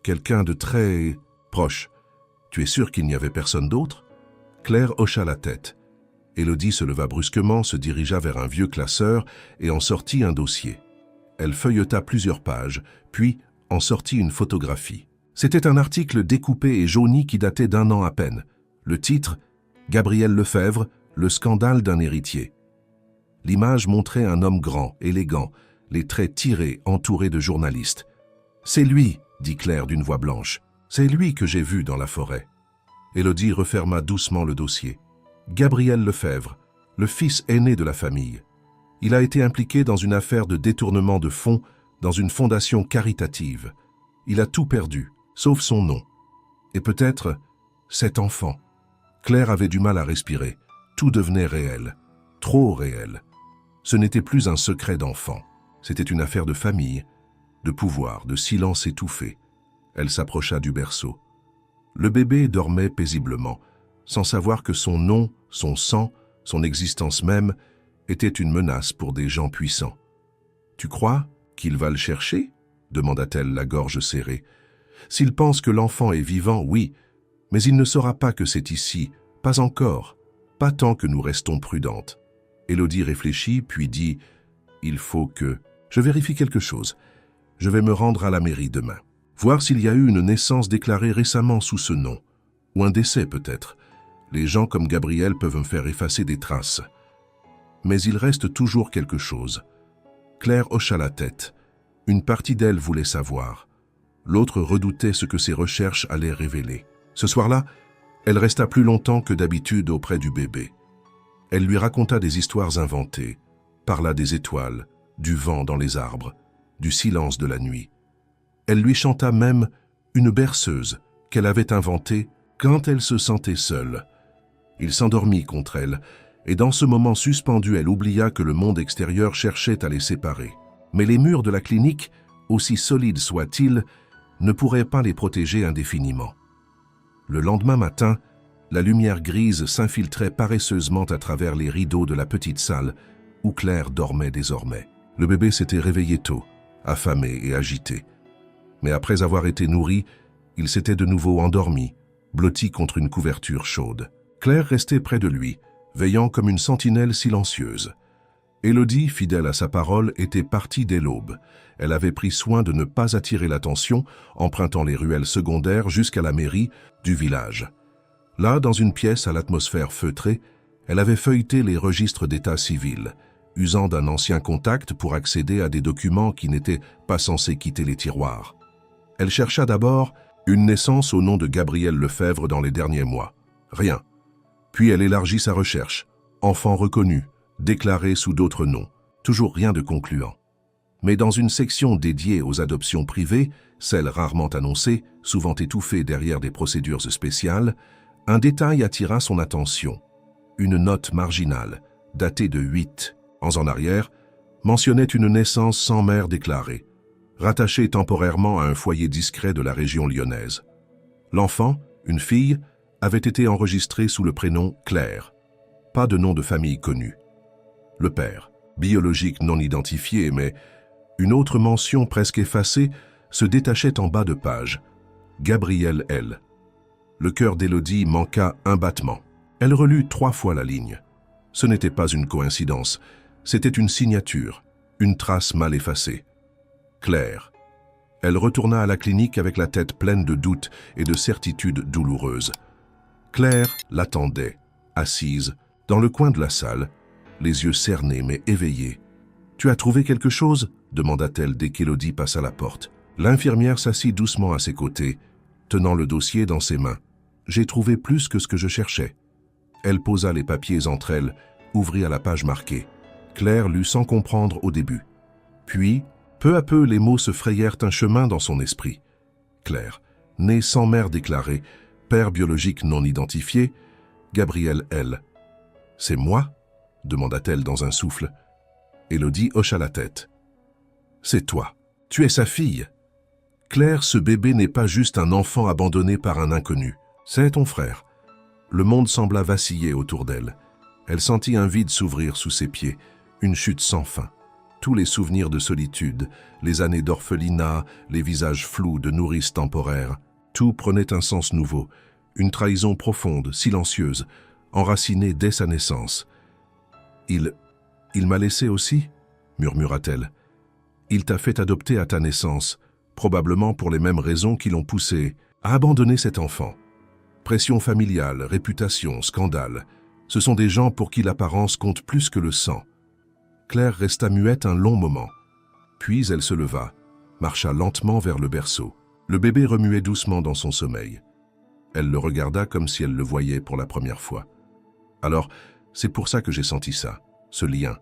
Quelqu'un de très proche. Tu es sûr qu'il n'y avait personne d'autre ?» Claire hocha la tête. Élodie se leva brusquement, se dirigea vers un vieux classeur et en sortit un dossier. Elle feuilleta plusieurs pages, puis en sortit une photographie. C'était un article découpé et jauni qui datait d'1 an à peine. Le titre « Gabriel Lefebvre, le scandale d'un héritier ». L'image montrait un homme grand, élégant, les traits tirés, entouré de journalistes. « C'est lui !» dit Claire d'une voix blanche. « C'est lui que j'ai vu dans la forêt. » Élodie referma doucement le dossier. Gabriel Lefebvre, le fils aîné de la famille. Il a été impliqué dans une affaire de détournement de fonds dans une fondation caritative. Il a tout perdu, sauf son nom. Et peut-être cet enfant. Claire avait du mal à respirer. Tout devenait réel, trop réel. Ce n'était plus un secret d'enfant. C'était une affaire de famille, de pouvoir, de silence étouffé. Elle s'approcha du berceau. Le bébé dormait paisiblement, sans savoir que son nom, son sang, son existence même, était une menace pour des gens puissants. « Tu crois qu'il va le chercher ?» demanda-t-elle, la gorge serrée. « S'il pense que l'enfant est vivant, oui, mais il ne saura pas que c'est ici, pas encore, pas tant que nous restons prudentes. » Élodie réfléchit, puis dit « Il faut que... Je vérifie quelque chose. Je vais me rendre à la mairie demain. Voir s'il y a eu une naissance déclarée récemment sous ce nom. Ou un décès peut-être. Les gens comme Gabriel peuvent me faire effacer des traces. Mais il reste toujours quelque chose. » Claire hocha la tête. Une partie d'elle voulait savoir. L'autre redoutait ce que ses recherches allaient révéler. Ce soir-là, Elle resta plus longtemps que d'habitude auprès du bébé. Elle lui raconta des histoires inventées, parla des étoiles, du vent dans les arbres, du silence de la nuit. Elle lui chanta même une berceuse qu'elle avait inventée quand elle se sentait seule. Il s'endormit contre elle, et dans ce moment suspendu, elle oublia que le monde extérieur cherchait à les séparer. Mais les murs de la clinique, aussi solides soient-ils, ne pourraient pas les protéger indéfiniment. Le lendemain matin, la lumière grise s'infiltrait paresseusement à travers les rideaux de la petite salle où Claire dormait désormais. Le bébé s'était réveillé tôt, affamé et agité. Mais après avoir été nourri, il s'était de nouveau endormi, blotti contre une couverture chaude. Claire restait près de lui, veillant comme une sentinelle silencieuse. Élodie, fidèle à sa parole, était partie dès l'aube. Elle avait pris soin de ne pas attirer l'attention, empruntant les ruelles secondaires jusqu'à la mairie du village. Là, dans une pièce à l'atmosphère feutrée, elle avait feuilleté les registres d'état civil, usant d'un ancien contact pour accéder à des documents qui n'étaient pas censés quitter les tiroirs. Elle chercha d'abord une naissance au nom de Gabriel Lefebvre dans les derniers mois. Rien. Puis elle élargit sa recherche. Enfant reconnu, déclaré sous d'autres noms. Toujours rien de concluant. Mais dans une section dédiée aux adoptions privées, celles rarement annoncées, souvent étouffées derrière des procédures spéciales, un détail attira son attention. Une note marginale, datée de 8 ans en arrière, mentionnait une naissance sans mère déclarée, rattachée temporairement à un foyer discret de la région lyonnaise. L'enfant, une fille, avait été enregistré sous le prénom Claire. Pas de nom de famille connu. Le père, biologique non identifié, mais une autre mention presque effacée se détachait en bas de page. Gabriel L. Le cœur d'Élodie manqua un battement. Elle relut 3 fois la ligne. Ce n'était pas une coïncidence, c'était une signature, une trace mal effacée. Claire. Elle retourna à la clinique avec la tête pleine de doutes et de certitudes douloureuses. Claire l'attendait, assise, dans le coin de la salle, les yeux cernés mais éveillés. « Tu as trouvé quelque chose ?» demanda-t-elle dès qu'Élodie passa la porte. L'infirmière s'assit doucement à ses côtés, tenant le dossier dans ses mains. « J'ai trouvé plus que ce que je cherchais. » Elle posa les papiers entre elles, ouvrit à la page marquée. Claire lut sans comprendre au début. Puis, peu à peu, les mots se frayèrent un chemin dans son esprit. Claire, née sans mère déclarée, père biologique non identifié, Gabriel L. « C'est moi ?» demanda-t-elle dans un souffle. Élodie hocha la tête. « C'est toi. Tu es sa fille. Claire, ce bébé n'est pas juste un enfant abandonné par un inconnu. C'est ton frère. » Le monde sembla vaciller autour d'elle. Elle sentit un vide s'ouvrir sous ses pieds, une chute sans fin. Tous les souvenirs de solitude, les années d'orphelinat, les visages flous de nourrices temporaires, tout prenait un sens nouveau, une trahison profonde, silencieuse, enracinée dès sa naissance. « Il m'a laissé aussi ?» murmura-t-elle. « Il t'a fait adopter à ta naissance, probablement pour les mêmes raisons qui l'ont poussé à abandonner cet enfant. Pression familiale, réputation, scandale, ce sont des gens pour qui l'apparence compte plus que le sang. » Claire resta muette un long moment. Puis elle se leva, marcha lentement vers le berceau. Le bébé remuait doucement dans son sommeil. Elle le regarda comme si elle le voyait pour la première fois. « Alors, c'est pour ça que j'ai senti ça, ce lien,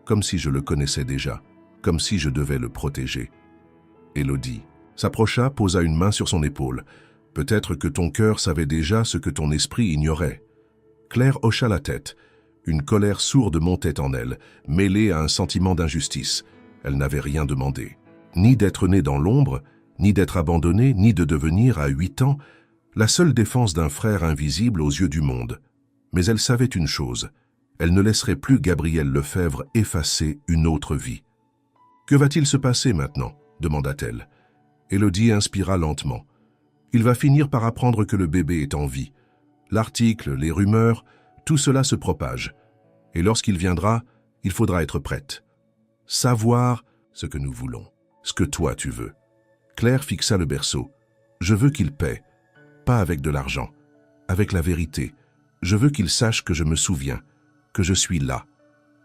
comme si je le connaissais déjà, comme si je devais le protéger. » Élodie s'approcha, posa une main sur son épaule. « Peut-être que ton cœur savait déjà ce que ton esprit ignorait. » Claire hocha la tête. Une colère sourde montait en elle, mêlée à un sentiment d'injustice. Elle n'avait rien demandé. Ni d'être née dans l'ombre, ni d'être abandonnée, ni de devenir, à 8 ans, la seule défense d'un frère invisible aux yeux du monde. Mais elle savait une chose, elle ne laisserait plus Gabriel Lefebvre effacer une autre vie. « Que va-t-il se passer maintenant ?» demanda-t-elle. Élodie inspira lentement. « Il va finir par apprendre que le bébé est en vie. L'article, les rumeurs, tout cela se propage. Et lorsqu'il viendra, il faudra être prête. Savoir ce que nous voulons, ce que toi tu veux. » Claire fixa le berceau. « Je veux qu'il paie, pas avec de l'argent, avec la vérité. Je veux qu'il sache que je me souviens, que je suis là,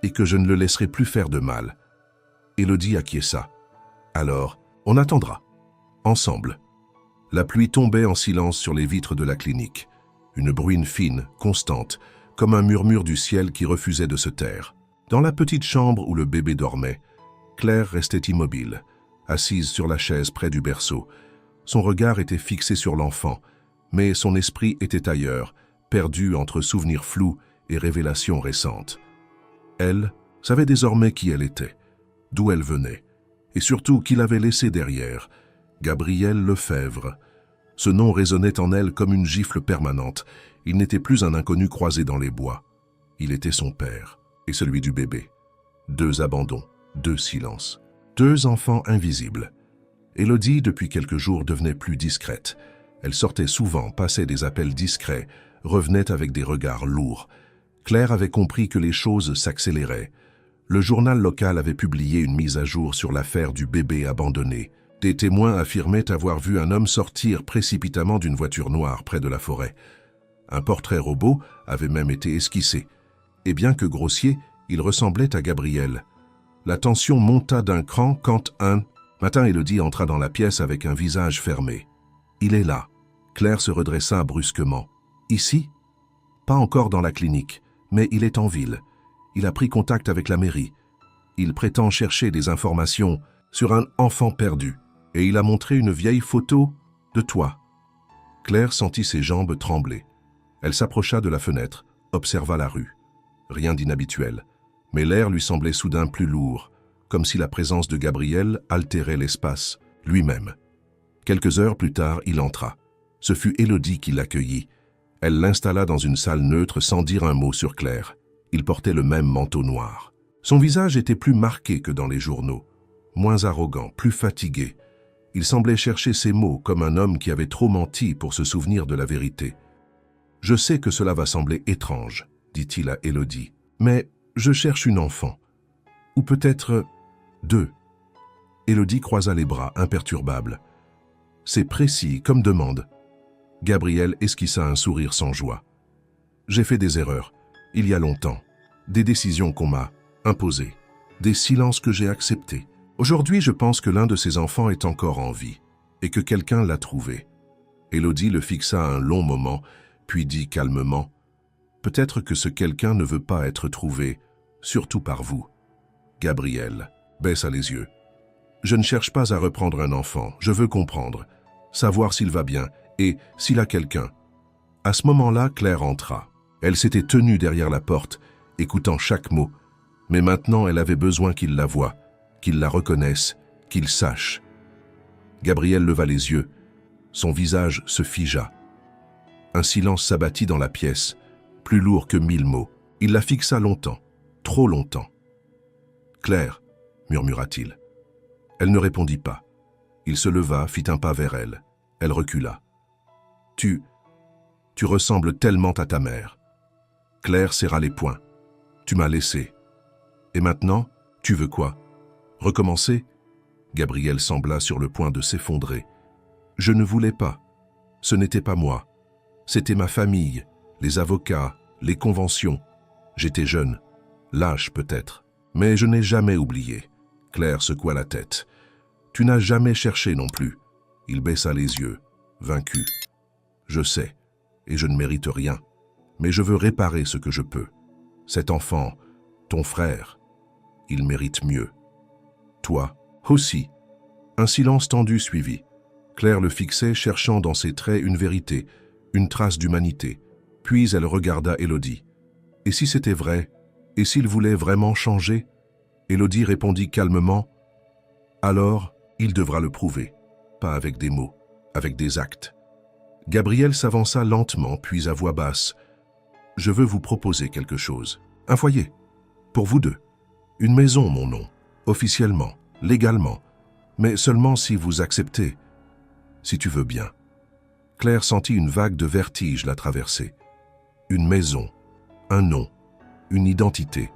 et que je ne le laisserai plus faire de mal. » Élodie acquiesça. « Alors, on attendra. Ensemble. » La pluie tombait en silence sur les vitres de la clinique. une bruine fine, constante, comme un murmure du ciel qui refusait de se taire. Dans la petite chambre où le bébé dormait, Claire restait immobile, assise sur la chaise près du berceau. Son regard était fixé sur l'enfant, mais son esprit était ailleurs, perdu entre souvenirs flous et révélations récentes. Elle savait désormais qui elle était, d'où elle venait, et surtout qui l'avait laissée derrière, Gabriel Lefebvre. Ce nom résonnait en elle comme une gifle permanente. Il n'était plus un inconnu croisé dans les bois. Il était son père et celui du bébé. 2 abandons, 2 silences, 2 enfants invisibles. Élodie, depuis quelques jours, devenait plus discrète. Elle sortait souvent, passait des appels discrets, revenait avec des regards lourds. Claire avait compris que les choses s'accéléraient. Le journal local avait publié une mise à jour sur l'affaire du bébé abandonné. Des témoins affirmaient avoir vu un homme sortir précipitamment d'une voiture noire près de la forêt. Un portrait robot avait même été esquissé. Et bien que grossier, il ressemblait à Gabriel. La tension monta d'un cran quand un matin Élodie entra dans la pièce avec un visage fermé. « Il est là !» Claire se redressa brusquement. « Ici ?» « Pas encore dans la clinique, mais il est en ville. Il a pris contact avec la mairie. Il prétend chercher des informations sur un enfant perdu. Et il a montré une vieille photo de toi. » Claire sentit ses jambes trembler. Elle s'approcha de la fenêtre, observa la rue. Rien d'inhabituel, mais l'air lui semblait soudain plus lourd, comme si la présence de Gabriel altérait l'espace, lui-même. Quelques heures plus tard, il entra. Ce fut Élodie qui l'accueillit. Elle l'installa dans une salle neutre sans dire un mot sur Claire. Il portait le même manteau noir. Son visage était plus marqué que dans les journaux, moins arrogant, plus fatigué. Il semblait chercher ses mots comme un homme qui avait trop menti pour se souvenir de la vérité. « Je sais que cela va sembler étrange, » dit-il à Élodie, « mais je cherche une enfant. Ou peut-être 2. » Élodie croisa les bras, imperturbable. « C'est précis comme demande. » Gabriel esquissa un sourire sans joie. « J'ai fait des erreurs, il y a longtemps, des décisions qu'on m'a imposées, des silences que j'ai acceptés. Aujourd'hui, je pense que l'un de ces enfants est encore en vie et que quelqu'un l'a trouvé. » Élodie le fixa un long moment, puis dit calmement « Peut-être que ce quelqu'un ne veut pas être trouvé, surtout par vous. » Gabriel baissa les yeux. « Je ne cherche pas à reprendre un enfant, je veux comprendre, savoir s'il va bien et s'il a quelqu'un. » À ce moment-là, Claire entra. Elle s'était tenue derrière la porte, écoutant chaque mot, mais maintenant elle avait besoin qu'il la voie, qu'il la reconnaisse, qu'il sache. Gabriel leva les yeux. Son visage se figea. Un silence s'abattit dans la pièce, plus lourd que 1000 mots. Il la fixa longtemps, trop longtemps. « Claire, » murmura-t-il. Elle ne répondit pas. Il se leva, fit un pas vers elle. Elle recula. « Tu ressembles tellement à ta mère. » Claire serra les poings. « Tu m'as laissé. Et maintenant, tu veux quoi ? Recommencer ?» Gabriel sembla sur le point de s'effondrer. « Je ne voulais pas. Ce n'était pas moi. C'était ma famille, les avocats, les conventions. J'étais jeune, lâche peut-être. Mais je n'ai jamais oublié. » Claire secoua la tête. « Tu n'as jamais cherché non plus. » Il baissa les yeux, vaincu. « Je sais, et je ne mérite rien. Mais je veux réparer ce que je peux. Cet enfant, ton frère, il mérite mieux. Toi aussi. » Un silence tendu suivit. Claire le fixait, cherchant dans ses traits une vérité, une trace d'humanité. Puis elle regarda Élodie. Et si c'était vrai? Et s'il voulait vraiment changer? Élodie répondit calmement. Alors, il devra le prouver. Pas avec des mots, avec des actes. Gabriel s'avança lentement, puis à voix basse. « Je veux vous proposer quelque chose. Un foyer. Pour vous 2. Une maison, mon nom. Officiellement, légalement. Mais seulement si vous acceptez. Si tu veux bien. » Claire sentit une vague de vertige la traverser. Une maison, un nom, une identité.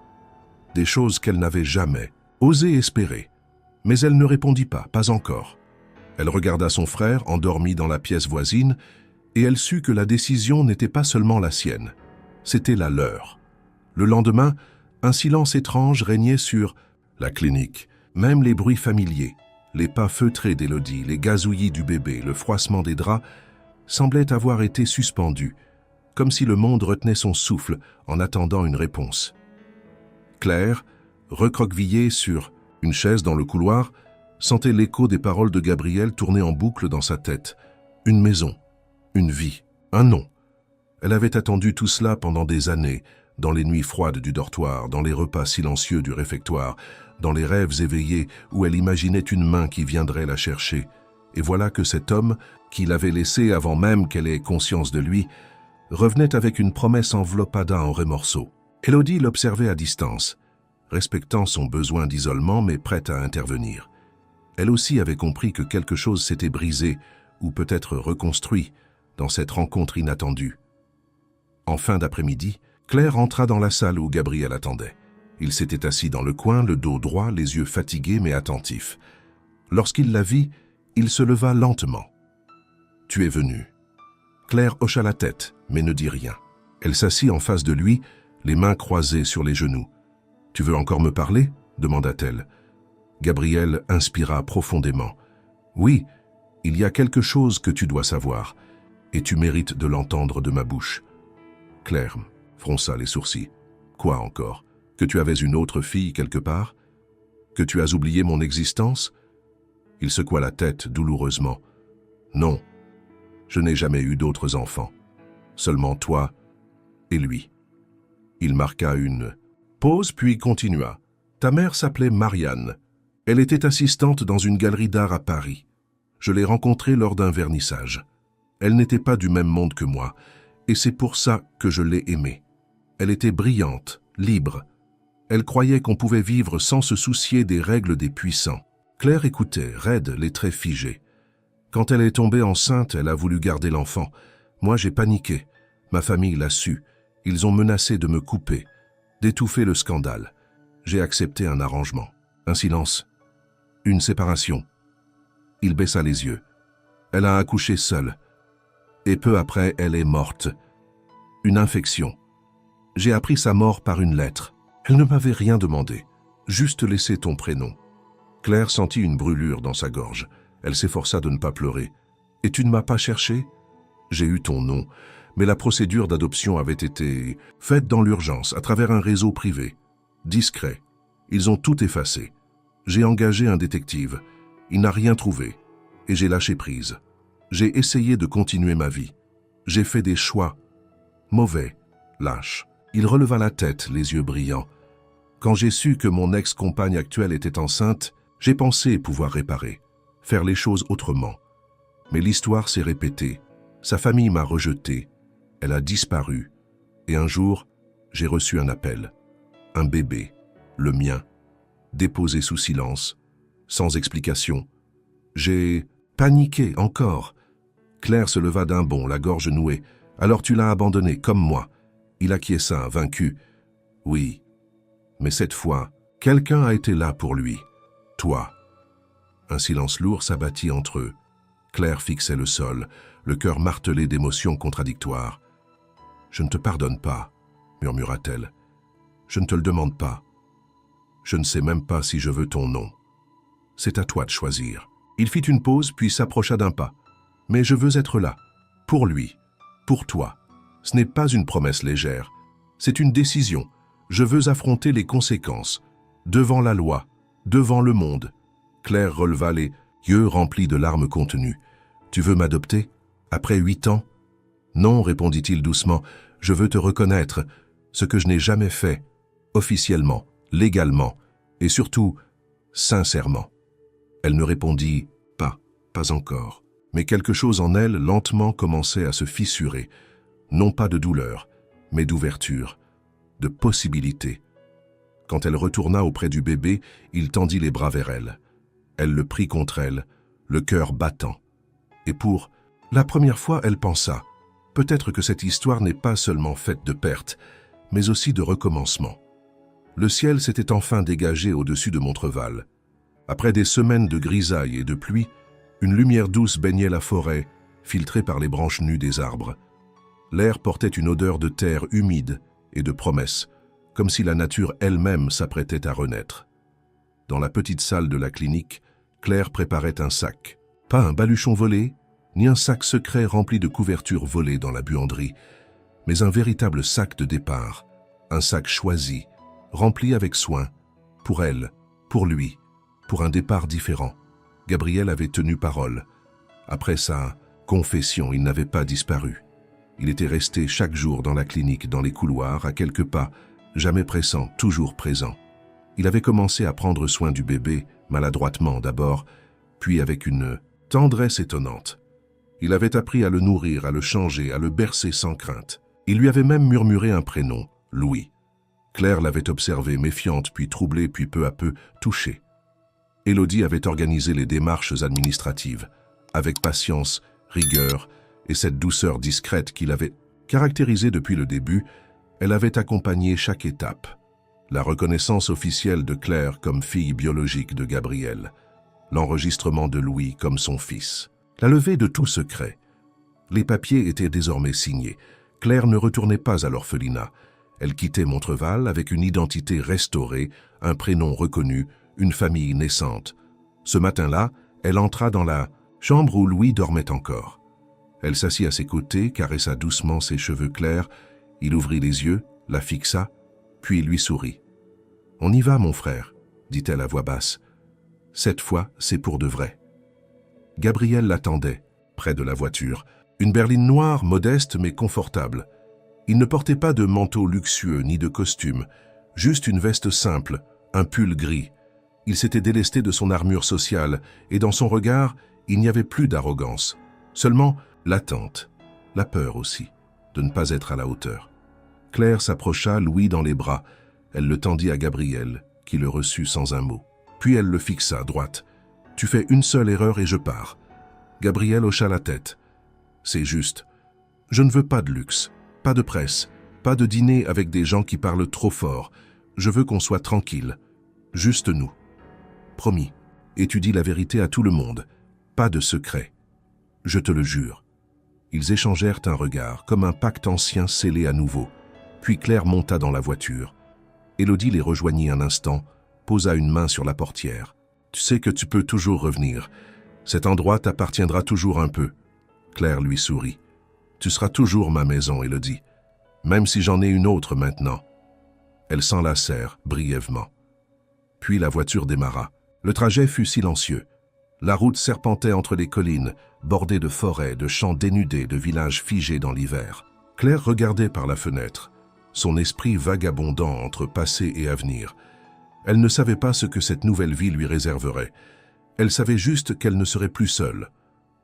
Des choses qu'elle n'avait jamais osé espérer. Mais elle ne répondit pas encore. Elle regarda son frère, endormi dans la pièce voisine, et elle sut que la décision n'était pas seulement la sienne, c'était la leur. Le lendemain, un silence étrange régnait sur la clinique, même les bruits familiers, les pas feutrés d'Élodie, les gazouillis du bébé, le froissement des draps, semblaient avoir été suspendus, comme si le monde retenait son souffle en attendant une réponse. Claire, recroquevillée sur une chaise dans le couloir, sentait l'écho des paroles de Gabriel tourner en boucle dans sa tête. Une maison, une vie, un nom. Elle avait attendu tout cela pendant des années, dans les nuits froides du dortoir, dans les repas silencieux du réfectoire, dans les rêves éveillés où elle imaginait une main qui viendrait la chercher. Et voilà que cet homme, qui l'avait laissée avant même qu'elle ait conscience de lui, revenait avec une promesse enveloppada en remorceaux. Élodie l'observait à distance, respectant son besoin d'isolement mais prête à intervenir. Elle aussi avait compris que quelque chose s'était brisé ou peut-être reconstruit dans cette rencontre inattendue. En fin d'après-midi, Claire entra dans la salle où Gabriel attendait. Il s'était assis dans le coin, le dos droit, les yeux fatigués mais attentifs. Lorsqu'il la vit, il se leva lentement. « Tu es venu. » Claire hocha la tête, mais ne dit rien. Elle s'assit en face de lui, les mains croisées sur les genoux. « Tu veux encore me parler ?» demanda-t-elle. Gabriel inspira profondément. « Oui, il y a quelque chose que tu dois savoir, et tu mérites de l'entendre de ma bouche. » Claire fronça les sourcils. « Quoi encore? Que tu avais une autre fille quelque part? Que tu as oublié mon existence ?» Il secoua la tête douloureusement. « Non, je n'ai jamais eu d'autres enfants. Seulement toi et lui. » Il marqua une pause puis continua. « Ta mère s'appelait Marianne. Elle était assistante dans une galerie d'art à Paris. Je l'ai rencontrée lors d'un vernissage. Elle n'était pas du même monde que moi, et c'est pour ça que je l'ai aimée. Elle était brillante, libre. Elle croyait qu'on pouvait vivre sans se soucier des règles des puissants. » Claire écoutait, raide, les traits figés. Quand elle est tombée enceinte, elle a voulu garder l'enfant. Moi, j'ai paniqué. Ma famille l'a su. Ils ont menacé de me couper, d'étouffer le scandale. J'ai accepté un arrangement. Un silence. Une séparation. Il baissa les yeux. Elle a accouché seule. Et peu après, elle est morte. Une infection. J'ai appris sa mort par une lettre. Elle ne m'avait rien demandé. Juste laissé ton prénom. Claire sentit une brûlure dans sa gorge. Elle s'efforça de ne pas pleurer. « Et tu ne m'as pas cherché ?»« J'ai eu ton nom, mais la procédure d'adoption avait été faite dans l'urgence, à travers un réseau privé. Discret. Ils ont tout effacé. J'ai engagé un détective. Il n'a rien trouvé. Et j'ai lâché prise. J'ai essayé de continuer ma vie. J'ai fait des choix. Mauvais. Lâches. » Il releva la tête, les yeux brillants. « Quand j'ai su que mon ex-compagne actuelle était enceinte, j'ai pensé pouvoir réparer, faire les choses autrement. Mais l'histoire s'est répétée. Sa famille m'a rejeté. Elle a disparu. Et un jour, j'ai reçu un appel. Un bébé, le mien, déposé sous silence, sans explication. J'ai paniqué encore. » Claire se leva d'un bond, la gorge nouée. « Alors tu l'as abandonné, comme moi. » Il acquiesça, vaincu. « Oui. Mais cette fois, quelqu'un a été là pour lui. Toi. » Un silence lourd s'abattit entre eux. Claire fixait le sol, le cœur martelé d'émotions contradictoires. « Je ne te pardonne pas, » murmura-t-elle. « Je ne te le demande pas. Je ne sais même pas si je veux ton nom. C'est à toi de choisir. » Il fit une pause puis s'approcha d'un pas. « Mais je veux être là, pour lui, pour toi. Ce n'est pas une promesse légère. C'est une décision. Je veux affronter les conséquences. Devant la loi, devant le monde. » Claire releva les yeux remplis de larmes contenues. « Tu veux m'adopter? Après 8 ans? » ?»« Non, répondit-il doucement. Je veux te reconnaître, ce que je n'ai jamais fait, officiellement, légalement, et surtout, sincèrement. » Elle ne répondit pas encore. Mais quelque chose en elle, lentement, commençait à se fissurer. Non pas de douleur, mais d'ouverture, de possibilité. Quand elle retourna auprès du bébé, il tendit les bras vers elle. Elle le prit contre elle, le cœur battant. Et pour la première fois, elle pensa, peut-être que cette histoire n'est pas seulement faite de pertes, mais aussi de recommencement. Le ciel s'était enfin dégagé au-dessus de Montreval. Après des semaines de grisaille et de pluie, une lumière douce baignait la forêt, filtrée par les branches nues des arbres. L'air portait une odeur de terre humide et de promesses, comme si la nature elle-même s'apprêtait à renaître. Dans la petite salle de la clinique, Claire préparait un sac. Pas un baluchon volé, ni un sac secret rempli de couvertures volées dans la buanderie, mais un véritable sac de départ, un sac choisi, rempli avec soin, pour elle, pour lui, pour un départ différent. Gabriel avait tenu parole. Après sa confession, il n'avait pas disparu. Il était resté chaque jour dans la clinique, dans les couloirs, à quelques pas, jamais pressant, toujours présent. Il avait commencé à prendre soin du bébé, maladroitement d'abord, puis avec une tendresse étonnante. Il avait appris à le nourrir, à le changer, à le bercer sans crainte. Il lui avait même murmuré un prénom, Louis. Claire l'avait observé, méfiante, puis troublée, puis peu à peu touchée. Élodie avait organisé les démarches administratives, avec patience, rigueur et cette douceur discrète qui l'avait caractérisée depuis le début. Elle avait accompagné chaque étape. La reconnaissance officielle de Claire comme fille biologique de Gabriel, l'enregistrement de Louis comme son fils, la levée de tout secret. Les papiers étaient désormais signés. Claire ne retournait pas à l'orphelinat. Elle quittait Montreval avec une identité restaurée, un prénom reconnu, une famille naissante. Ce matin-là, elle entra dans la chambre où Louis dormait encore. Elle s'assit à ses côtés, caressa doucement ses cheveux clairs. Il ouvrit les yeux, la fixa, puis lui sourit. « On y va, mon frère, » dit-elle à voix basse. « Cette fois, c'est pour de vrai. » Gabriel l'attendait, près de la voiture. Une berline noire, modeste mais confortable. Il ne portait pas de manteau luxueux ni de costume, juste une veste simple, un pull gris. Il s'était délesté de son armure sociale et dans son regard, il n'y avait plus d'arrogance. Seulement l'attente, la peur aussi, de ne pas être à la hauteur. Claire s'approcha, Louis dans les bras. Elle le tendit à Gabriel, qui le reçut sans un mot. Puis elle le fixa, droite. « Tu fais une seule erreur et je pars. » Gabriel hocha la tête. « C'est juste. Je ne veux pas de luxe, pas de presse, pas de dîner avec des gens qui parlent trop fort. Je veux qu'on soit tranquille. Juste nous. Promis. Et tu dis la vérité à tout le monde. Pas de secret. Je te le jure. » Ils échangèrent un regard, comme un pacte ancien scellé à nouveau. Puis Claire monta dans la voiture. Élodie les rejoignit un instant, posa une main sur la portière. « Tu sais que tu peux toujours revenir. Cet endroit t'appartiendra toujours un peu. » Claire lui sourit. « Tu seras toujours ma maison, Élodie, même si j'en ai une autre maintenant. » Elles s'enlacèrent brièvement. Puis la voiture démarra. Le trajet fut silencieux. La route serpentait entre les collines, bordées de forêts, de champs dénudés, de villages figés dans l'hiver. Claire regardait par la fenêtre, son esprit vagabondant entre passé et avenir. Elle ne savait pas ce que cette nouvelle vie lui réserverait. Elle savait juste qu'elle ne serait plus seule.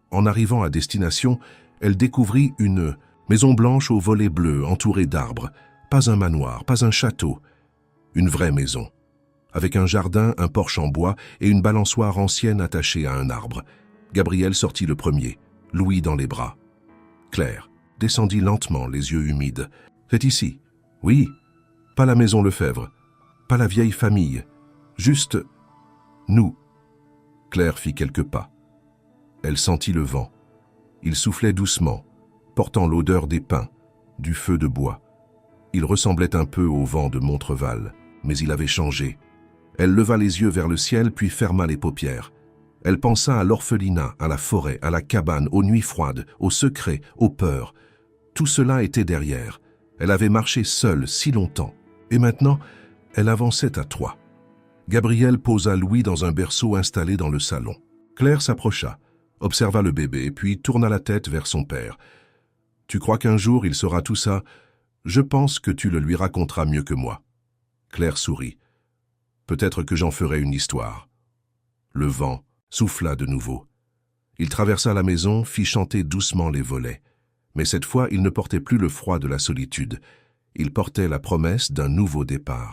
En arrivant à destination, elle découvrit une maison blanche aux volets bleus entourée d'arbres. Pas un manoir, pas un château. Une vraie maison. Avec un jardin, un porche en bois et une balançoire ancienne attachée à un arbre. Gabriel sortit le premier, Louis dans les bras. Claire descendit lentement, les yeux humides. « C'est ici. » « Oui. Pas la maison Lefebvre. Pas la vieille famille. Juste nous. » Claire fit quelques pas. Elle sentit le vent. Il soufflait doucement, portant l'odeur des pins, du feu de bois. Il ressemblait un peu au vent de Montreval, mais il avait changé. Elle leva les yeux vers le ciel, puis ferma les paupières. Elle pensa à l'orphelinat, à la forêt, à la cabane, aux nuits froides, aux secrets, aux peurs. Tout cela était derrière. Elle avait marché seule si longtemps, et maintenant, elle avançait à trois. Gabriel posa Louis dans un berceau installé dans le salon. Claire s'approcha, observa le bébé, puis tourna la tête vers son père. « Tu crois qu'un jour il saura tout ça? Je pense que tu le lui raconteras mieux que moi. » Claire sourit. « Peut-être que j'en ferai une histoire. » Le vent souffla de nouveau. Il traversa la maison, fit chanter doucement les volets. Mais cette fois, il ne portait plus le froid de la solitude. Il portait la promesse d'un nouveau départ.